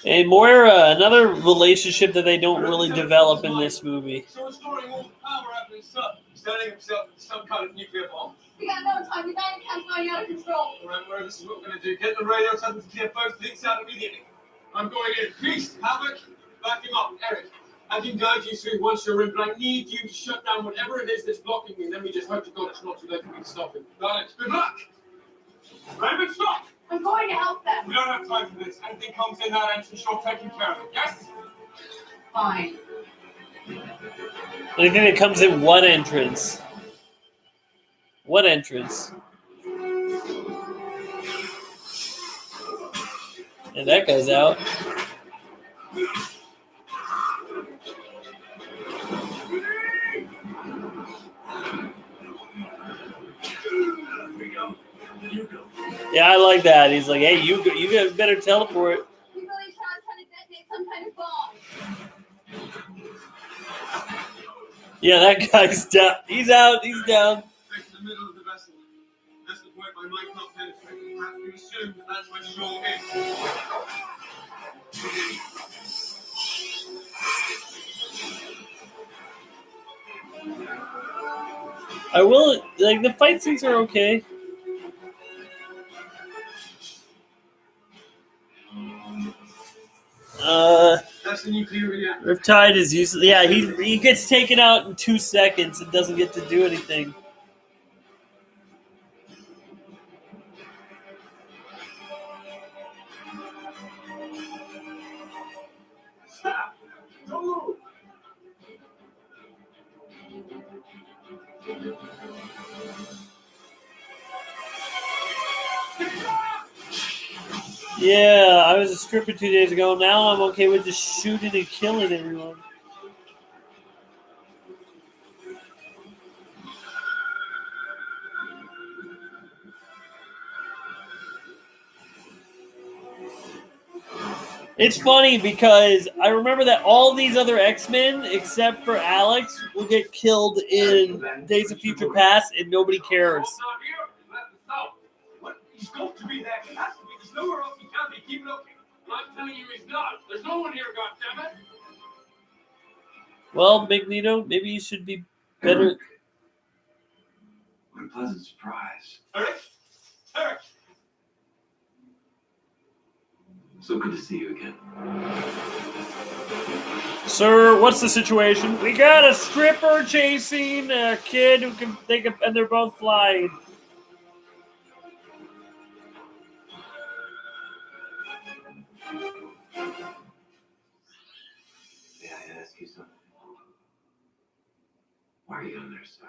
And Moira, another relationship that they don't really develop in this movie. So restoring all the power out of his son. He's turning himself into some kind of nuclear bomb. We got no time. The band camp's running out of control. Alright, Moira, this is what we're gonna do. Get the radio, tell them to clear both leaks out immediately. I'm going in. Beast, Havoc, back him up. Eric, I can guide you through once you're in, but I need you to shut down whatever it is that's blocking me, and then we just hope to God it's not too late for me to stop it. Got it. Good luck! Raven, stop! I'm going to help them. We don't have time for this. Anything comes in that entrance, you're taking care of it. Yes? Fine. I think it comes in one entrance. What entrance? And that goes out. Yeah, I like that. He's like, hey, you get better teleport. We believe Shaw's trying to detonate some kind of bomb. Yeah, that guy's down. He's out. He's down. Back to the middle of the vessel. That's the point my might not penetrate. You have to assume that that's where Shaw is. I will like the fight scenes are okay. That's the nuclear reactor. Riptide is useless. Yeah, he gets taken out in 2 seconds and doesn't get to do anything. Stop! Don't move! Yeah, I was a stripper 2 days ago. Now I'm okay with just shooting and killing everyone. It's funny because I remember that all these other X-Men, except for Alex, will get killed in Days of Future Past, and nobody cares. He's got to be there. He has to be. There's nowhere else he can be. Keep looking. I'm telling you he's not. There's no one here, goddammit. Well, Magneto, maybe you should be better. What a pleasant surprise. Eric? Eric! So good to see you again. Sir, what's the situation? We got a stripper chasing a kid who can and they're both flying. May I ask you something? Why are you on their side?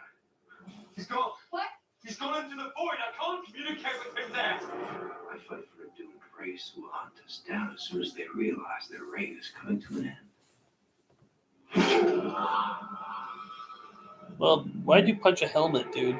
He's gone. What? He's gone into the void. I can't communicate with him there. I fight for a doomed race who will hunt us down as soon as they realize their reign is coming to an end. Well, why'd you punch a helmet, dude?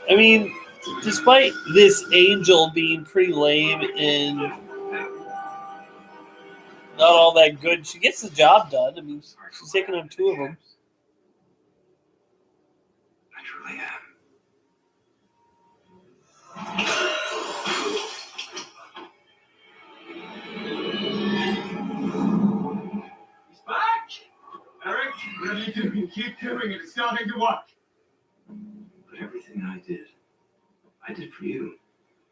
I mean, despite this Angel being pretty lame and not all that good, she gets the job done. I mean, she's taking on 2 of them. I truly am. He's back! Eric, whatever you do, keep doing it. It's starting to work. But everything I did for you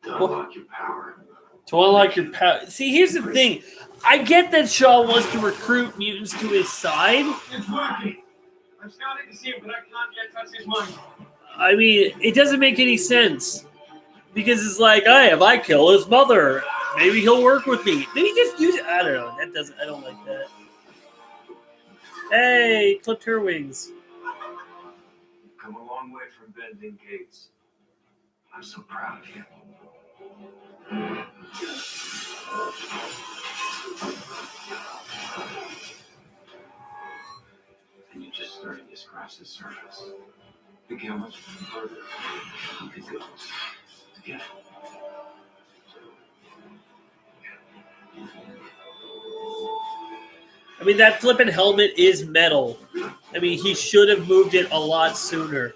to unlock your power. To unlock your power. See, here's the thing. I get that Shaw wants to recruit mutants to his side. It's working. I'm starting to see it, but I can't yet touch his mind. I mean, it doesn't make any sense. Because it's like, hey, if I kill his mother, maybe he'll work with me. Maybe just use it. I don't know. I don't like that. Hey, clipped her wings. Come a long way from bending gates. I'm so proud of you. And you're just starting to scratch the surface. Think how much further we could go together. I mean, that flippin' helmet is metal. I mean, he should have moved it a lot sooner.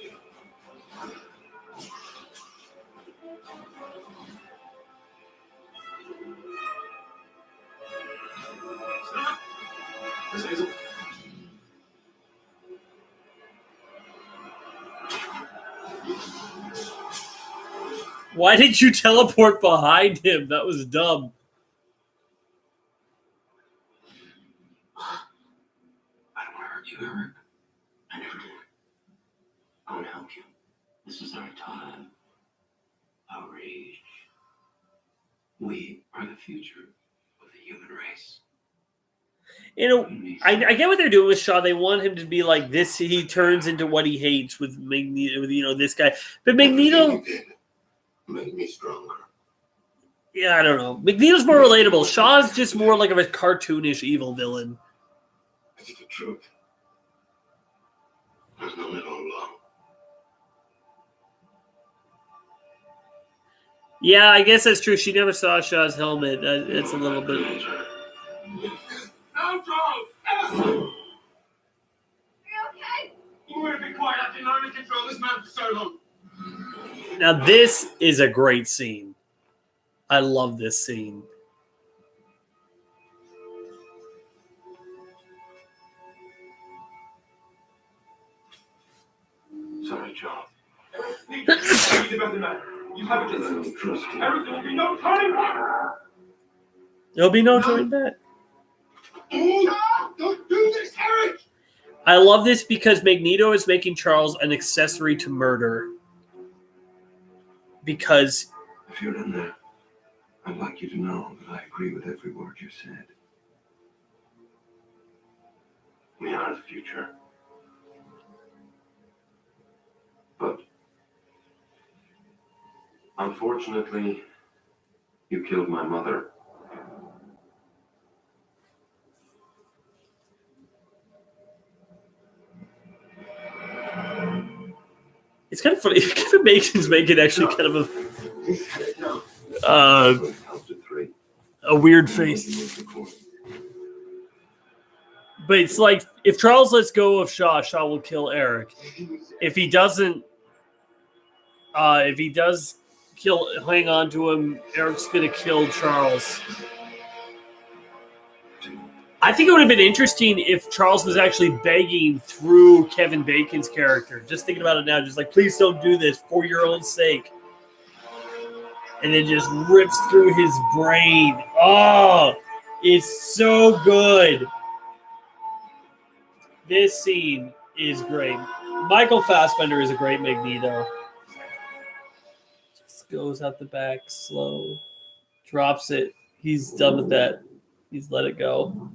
Why did you teleport behind him? That was dumb. I don't want to hurt you, Eric. I never did. I want to help you. This is our time. Our age. We are the future of the human race. You know, I get what they're doing with Shaw. They want him to be like this. He turns into what he hates with Magneto, with this guy. But Magneto Make me stronger. Yeah, I don't know. Magneto's more relatable. Shaw's just more like of a cartoonish evil villain. It's the truth. There's no middle ground. Yeah, I guess that's true. She never saw Shaw's helmet. It's a little bit. No, Charles! You okay? You would have been quiet. I didn't only control this man for so long. Now, this is a great scene. I love this scene. Sorry, Charles. You the better man. You have it. I don't trust you. There will be no turning back. There'll be no turning back. Don't do this, Eric! I love this because Magneto is making Charles an accessory to murder. Because If you're in there, I'd like you to know that I agree with every word you said. We are the future. But unfortunately, you killed my mother. it's kind of funny. Kevin Bacon's making actually kind of a weird face. But it's like, if Charles lets go of Shaw, Shaw will kill Eric. If he doesn't, if he does hang on to him, Eric's going to kill Charles. I think it would have been interesting if Charles was actually begging through Kevin Bacon's character. Just thinking about it now, just like, please don't do this for your own sake. And then just rips through his brain. Oh, it's so good. This scene is great. Michael Fassbender is a great Magneto. Just goes out the back, slow, drops it. He's done with that. He's let it go.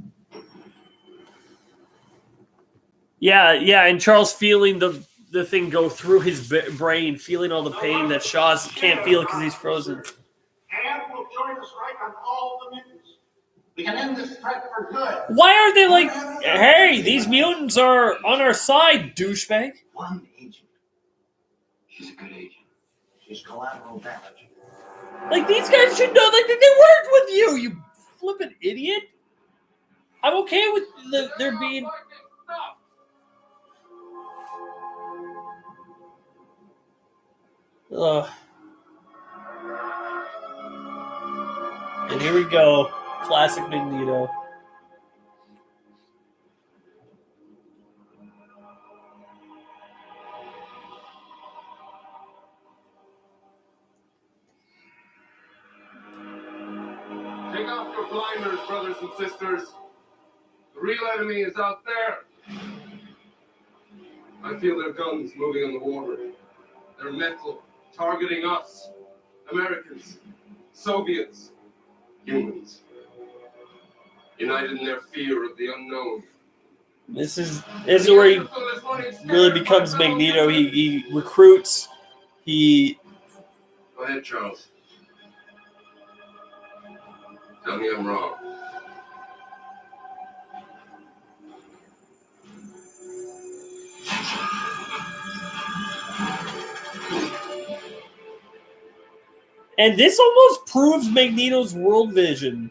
Yeah, and Charles feeling the thing go through his brain, feeling all the pain that Shaw can't feel because he's frozen. And will join the strike on all the mutants. We can end this threat for good. Why aren't they like, hey, these mutants are on our side, douchebag? One agent. She's a good agent. She's collateral damage. Like, these guys should know, like, they worked with you, you flippin' idiot. I'm okay with there being... Ugh. And here we go. Classic Magneto. Take off your blinders, brothers and sisters. The real enemy is out there. I feel their guns moving on the water. Their metal targeting us. Americans. Soviets. Humans. United in their fear of the unknown. This is where he really becomes Magneto. He recruits. He... Go ahead, Charles. Tell me I'm wrong. And this almost proves Magneto's world vision.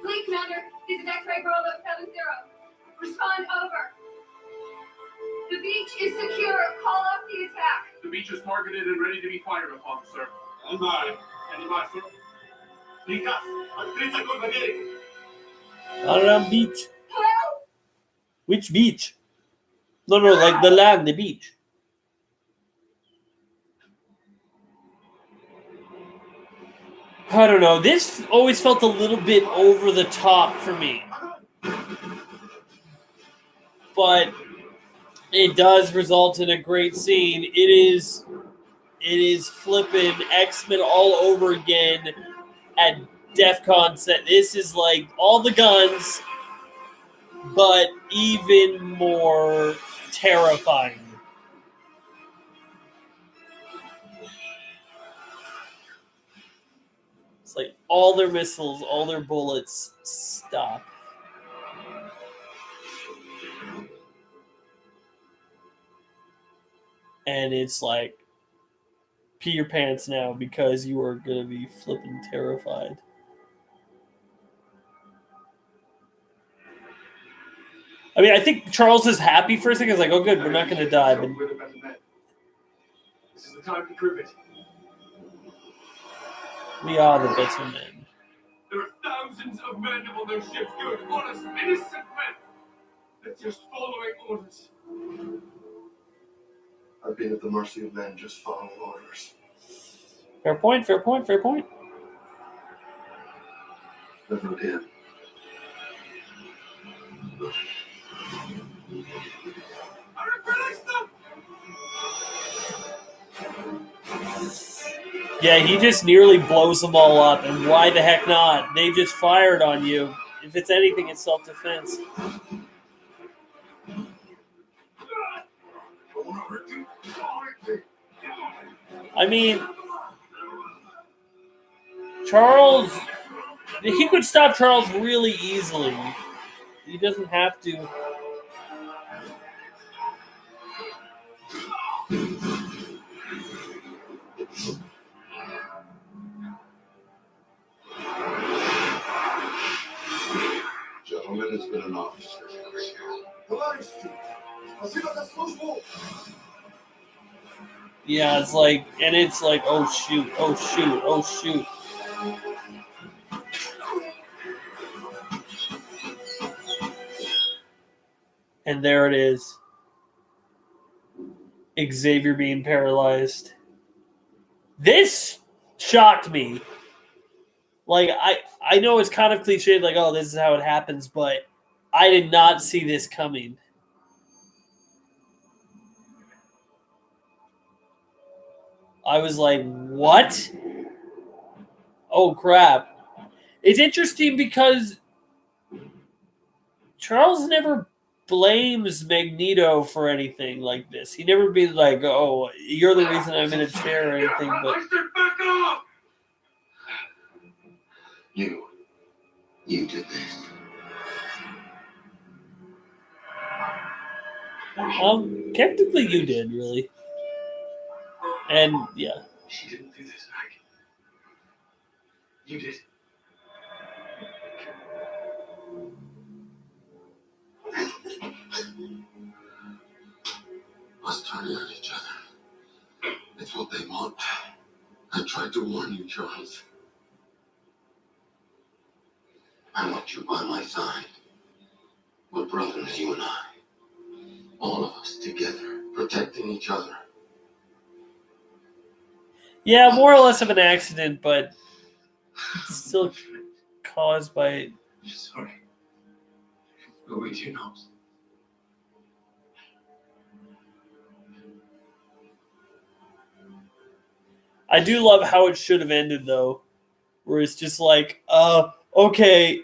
Fleet Commander, this is X-Ray Bravo 70. Respond over. The beach is secure. Call off the attack. The beach is targeted and ready to be fired upon, sir. And by. Any by, sir? Приказ. Открыть огонь по берегу. Around beach. Hello? Which beach? No, like the land, the beach. I don't know. This always felt a little bit over the top for me. But It does result in a great scene. It is flipping X-Men all over again at DEF CON set. This is like all the guns, but even more terrifying. It's like all their missiles, all their bullets stop. And it's like, pee your pants now because you are going to be flipping terrified. I mean, I think Charles is happy for a second. He's like, oh, good, we're not going to die. But We're the better men. This is the time to prove it. we are the better men. There are thousands of men on those ships, good, honest, innocent men. They're just following orders. I've been at the mercy of men just following orders. Fair point, fair point, fair point. Never again. Yeah, he just nearly blows them all up, and why the heck not? They just fired on you. If it's anything, it's self-defense. I mean, Charles, he could stop Charles really easily. He doesn't have to. Gentlemen, it's been an honor. Yeah, it's like, and it's like, oh shoot, oh shoot, oh shoot. And there it is. Xavier being paralyzed. This shocked me. Like, I know it's kind of cliched, like, oh, this is how it happens, but I did not see this coming. I was like, what? Oh, crap. It's interesting because Charles never blames Magneto for anything like this. He never be like, oh, you're the reason I'm in a chair or anything, but... You did this. Technically you did, really. And, yeah. She didn't do this, Mac. You did. Us turning on each other. It's what they want. I tried to warn you, Charles. I want you by my side. We're brothers, you and I. All of us together, protecting each other. Yeah, more or less of an accident, but still caused by... Sorry. But we do know. I do love how it should have ended, though. Where it's just like, okay,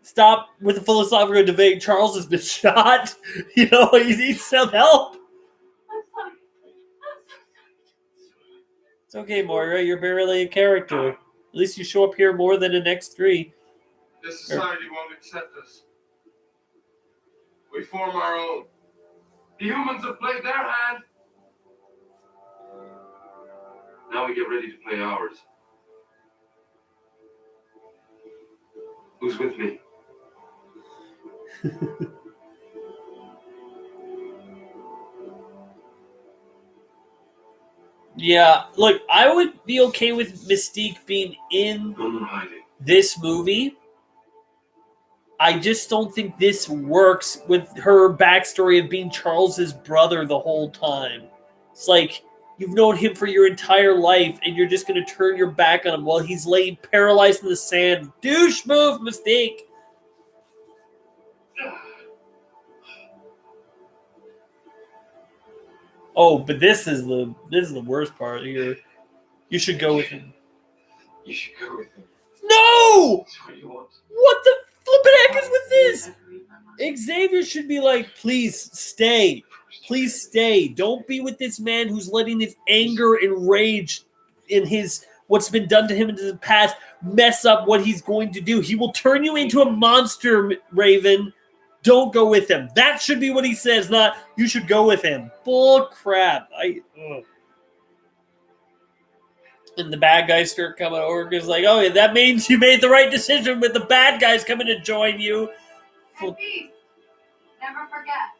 stop with the philosophical debate. Charles has been shot. You know, he needs some help. It's okay, Moira. You're barely a character. At least you show up here more than in X3. This society won't accept us. We form our own. The humans have played their hand. Now we get ready to play ours. Who's with me? Yeah, look, I would be okay with Mystique being in this movie. I just don't think this works with her backstory of being Charles's brother the whole time. It's like, you've known him for your entire life, and you're just going to turn your back on him while he's laying paralyzed in the sand. Douche move, Mystique! Oh, but this is the worst part here. You should go with him. You should go with him. No! That's what you want. What the flippin' heck is with this? Xavier should be like, please stay. Please stay. Don't be with this man who's letting his anger and rage in his what's been done to him in the past mess up what he's going to do. He will turn you into a monster, Raven. Don't go with him. That should be what he says, not you should go with him. Bull crap. And the bad guys start coming over because, like, oh, yeah, that means you made the right decision with the bad guys coming to join you. And Beast, never forget.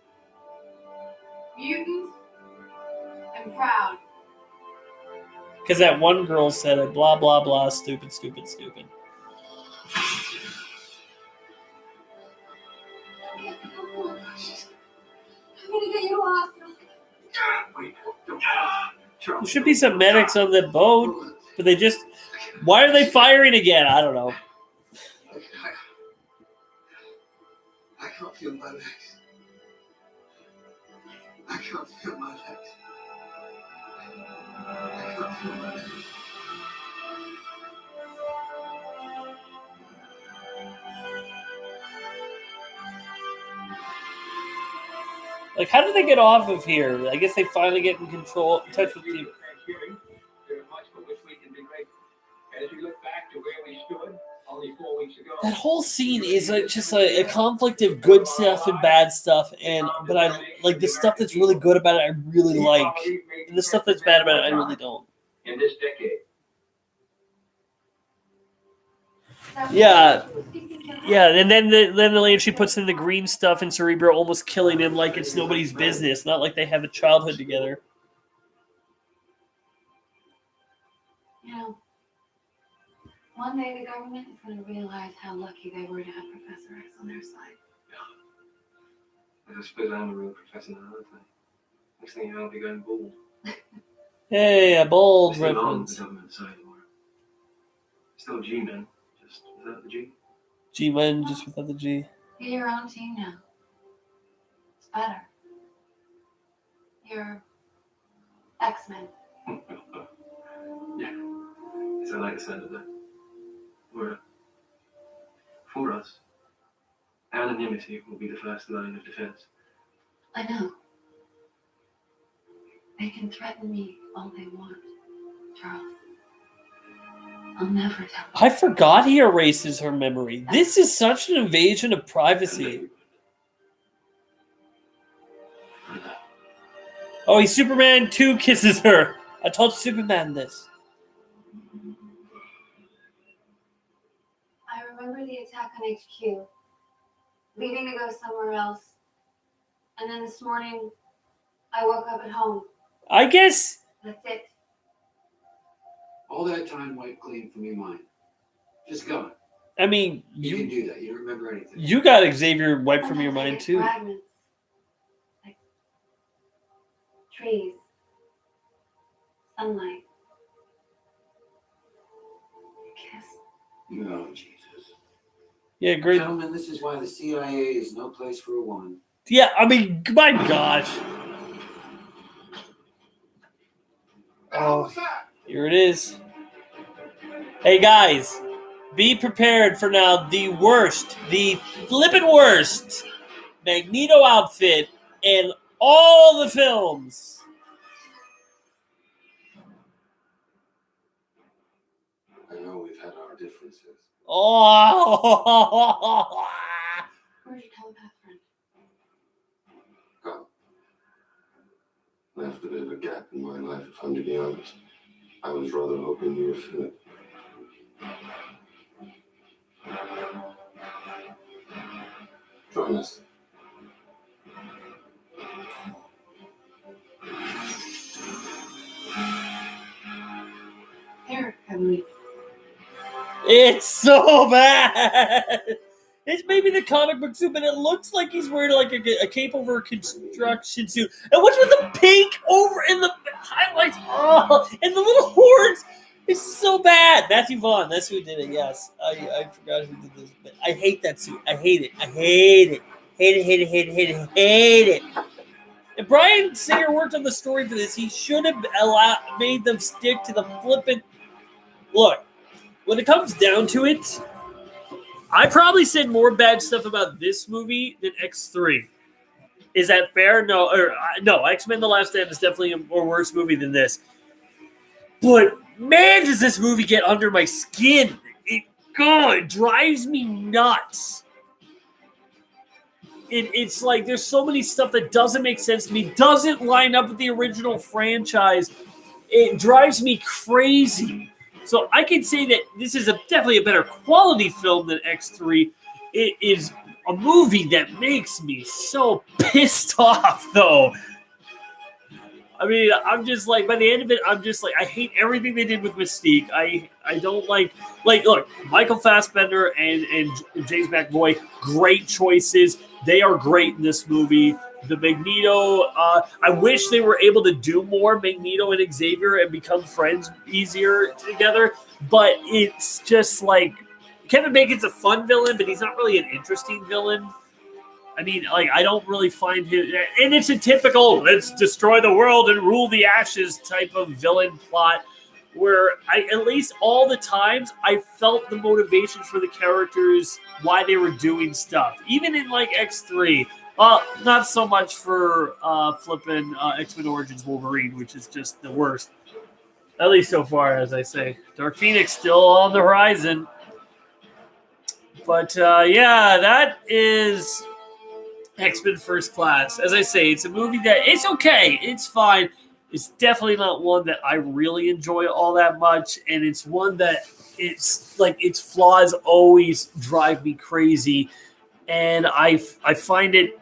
Mutant and proud. Because that one girl said it, blah, blah, blah, stupid, stupid, stupid. I'm gonna get you to a hospital. Wait, don't. There should be some medics on the boat, but they just... Why are they firing again? I don't know. I can't feel my legs. I can't feel my legs. I can't feel my legs. Like, how did they get off of here? I guess they finally get in touch with the... There is much for which we can be grateful. As we look back to where we stood only 4 weeks ago. That whole scene is just a conflict of good stuff and bad stuff, but I like the stuff that's really good about it. I really like, and the stuff that's bad about it, I really don't. In this decade. Yeah, and then the lady she puts in the green stuff in Cerebro, almost killing him like it's nobody's business. Not like they have a childhood together. You know, one day the government is going to realize how lucky they were to have Professor X on their side. I suppose I'm a real professor now, aren't I? Next thing you know, I'll be going bald. Hey, a bold Still on the reference. government side, or still G-men, just without the G. G-Men just without the G. You're your own team now. It's better. You're X-Men. Yeah, guess I like the sound of that. For us, anonymity will be the first line of defense. I know. They can threaten me all they want, Charles. I'll never tell them. I forgot he erases her memory. This is such an invasion of privacy. Oh, he's Superman 2 kisses her. I told Superman this. I remember the attack on HQ, leaving to go somewhere else. And then this morning, I woke up at home. I guess. That's it. All that time wiped clean from your mind. Just gone. I mean, You can do that. You don't remember anything. you got Xavier wiped from your mind too. Fragments. Like trees. Sunlight. A kiss. No, Jesus. Yeah, great. Gentlemen, this is why the CIA is no place for a woman. Yeah, I mean, my gosh. Oh, here it is. Hey guys, be prepared for now the flippin' worst Magneto outfit in all the films. I know we've had our differences. Oh, Where's your telepath friend? God. Left a bit of a gap in my life, if I'm to be honest. I was rather hoping you would fill it. Join us. Here, Heavenly. it's so bad. It's maybe the comic book suit, but it looks like he's wearing like a cape over a construction suit. And what's with the pink over and the highlights? Oh, and the little horns. It's so bad. Matthew Vaughn, that's who did it. Yes, I forgot who did this. But I hate that suit. I hate it. I hate it. Hate it. Hate it. Hate it. Hate it. Hate it. If Bryan Singer worked on the story for this, he should have made them stick to the flippant. Look, when it comes down to it, I probably said more bad stuff about this movie than X3. Is that fair? No, X-Men: The Last Stand is definitely a more worse movie than this. But man, does this movie get under my skin. It drives me nuts. It's like there's so many stuff that doesn't make sense to me, doesn't line up with the original franchise. It drives me crazy. So I can say that this is definitely a better quality film than X3. It is a movie that makes me so pissed off, though. I mean, I'm just like, by the end of it, I'm just like, I hate everything they did with Mystique. I don't like, look, Michael Fassbender and James McAvoy, great choices. They are great in this movie. The Magneto, I wish they were able to do more Magneto and Xavier and become friends easier together, but it's just like, Kevin Bacon's a fun villain, but he's not really an interesting villain. I mean, like, I don't really find him, and it's a typical let's destroy the world and rule the ashes type of villain plot, where at least all the times I felt the motivations for the characters, why they were doing stuff. Even in like X3, not so much for flipping X-Men Origins Wolverine, which is just the worst. At least so far, as I say. Dark Phoenix still on the horizon. But yeah, that is X-Men First Class. As I say, it's a movie that it's okay. It's fine. It's definitely not one that I really enjoy all that much. And it's one that it's like its flaws always drive me crazy. And I find it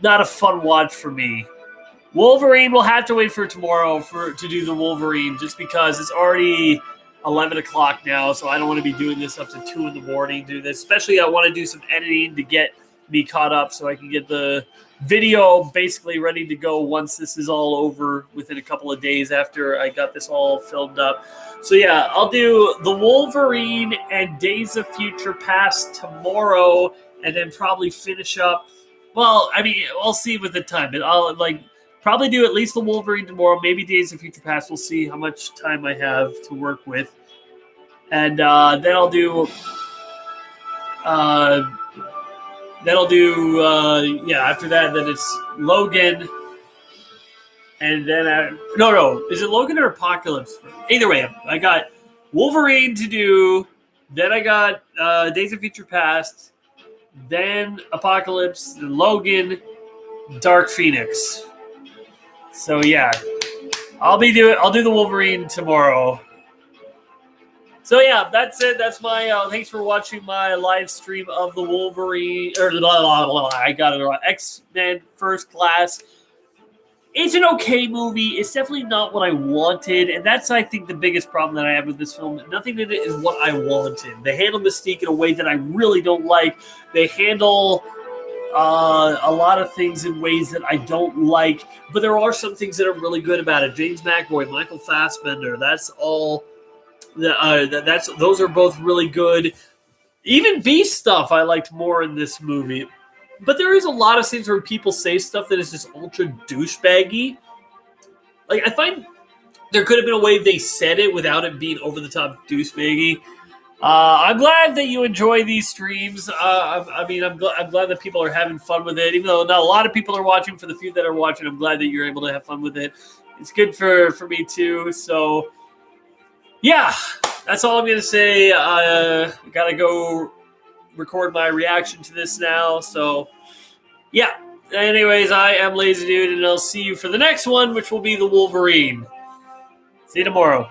not a fun watch for me. Wolverine, we'll have to wait for tomorrow to do the Wolverine, just because it's already 11 o'clock now, so I don't want to be doing this up to 2 in the morning. Do this, especially I want to do some editing to get me caught up so I can get the video basically ready to go once this is all over within a couple of days after I got this all filmed up. So yeah, I'll do the Wolverine and Days of Future Past tomorrow, and then probably finish up. Well, I mean, I'll see with the time. I'll probably do at least the Wolverine tomorrow, maybe Days of Future Past. We'll see how much time I have to work with. And then I'll do after that, then it's Logan. And then, is it Logan or Apocalypse? Either way, I got Wolverine to do. Then I got Days of Future Past. Then Apocalypse, then Logan, Dark Phoenix. So yeah, I'll do the Wolverine tomorrow. So yeah, that's it. That's my thanks for watching my live stream of the Wolverine I got it right. X-Men First Class. It's an okay movie. It's definitely not what I wanted, and that's, I think, the biggest problem that I have with this film. Nothing in it is what I wanted. They handle Mystique in a way that I really don't like. They handle a lot of things in ways that I don't like, but there are some things that are really good about it. James McAvoy, Michael Fassbender, that's all. Those are both really good. Even Beast stuff I liked more in this movie. But there is a lot of scenes where people say stuff that is just ultra douchebaggy. Like, I find there could have been a way they said it without it being over the top douchebaggy. I'm glad that you enjoy these streams. I'm glad that people are having fun with it. Even though not a lot of people are watching, for the few that are watching, I'm glad that you're able to have fun with it. It's good for me too. So, yeah, that's all I'm going to say. I got to go record my reaction to this now. So, yeah. Anyways, I am Lazy Dude, and I'll see you for the next one, which will be the Wolverine. See you tomorrow.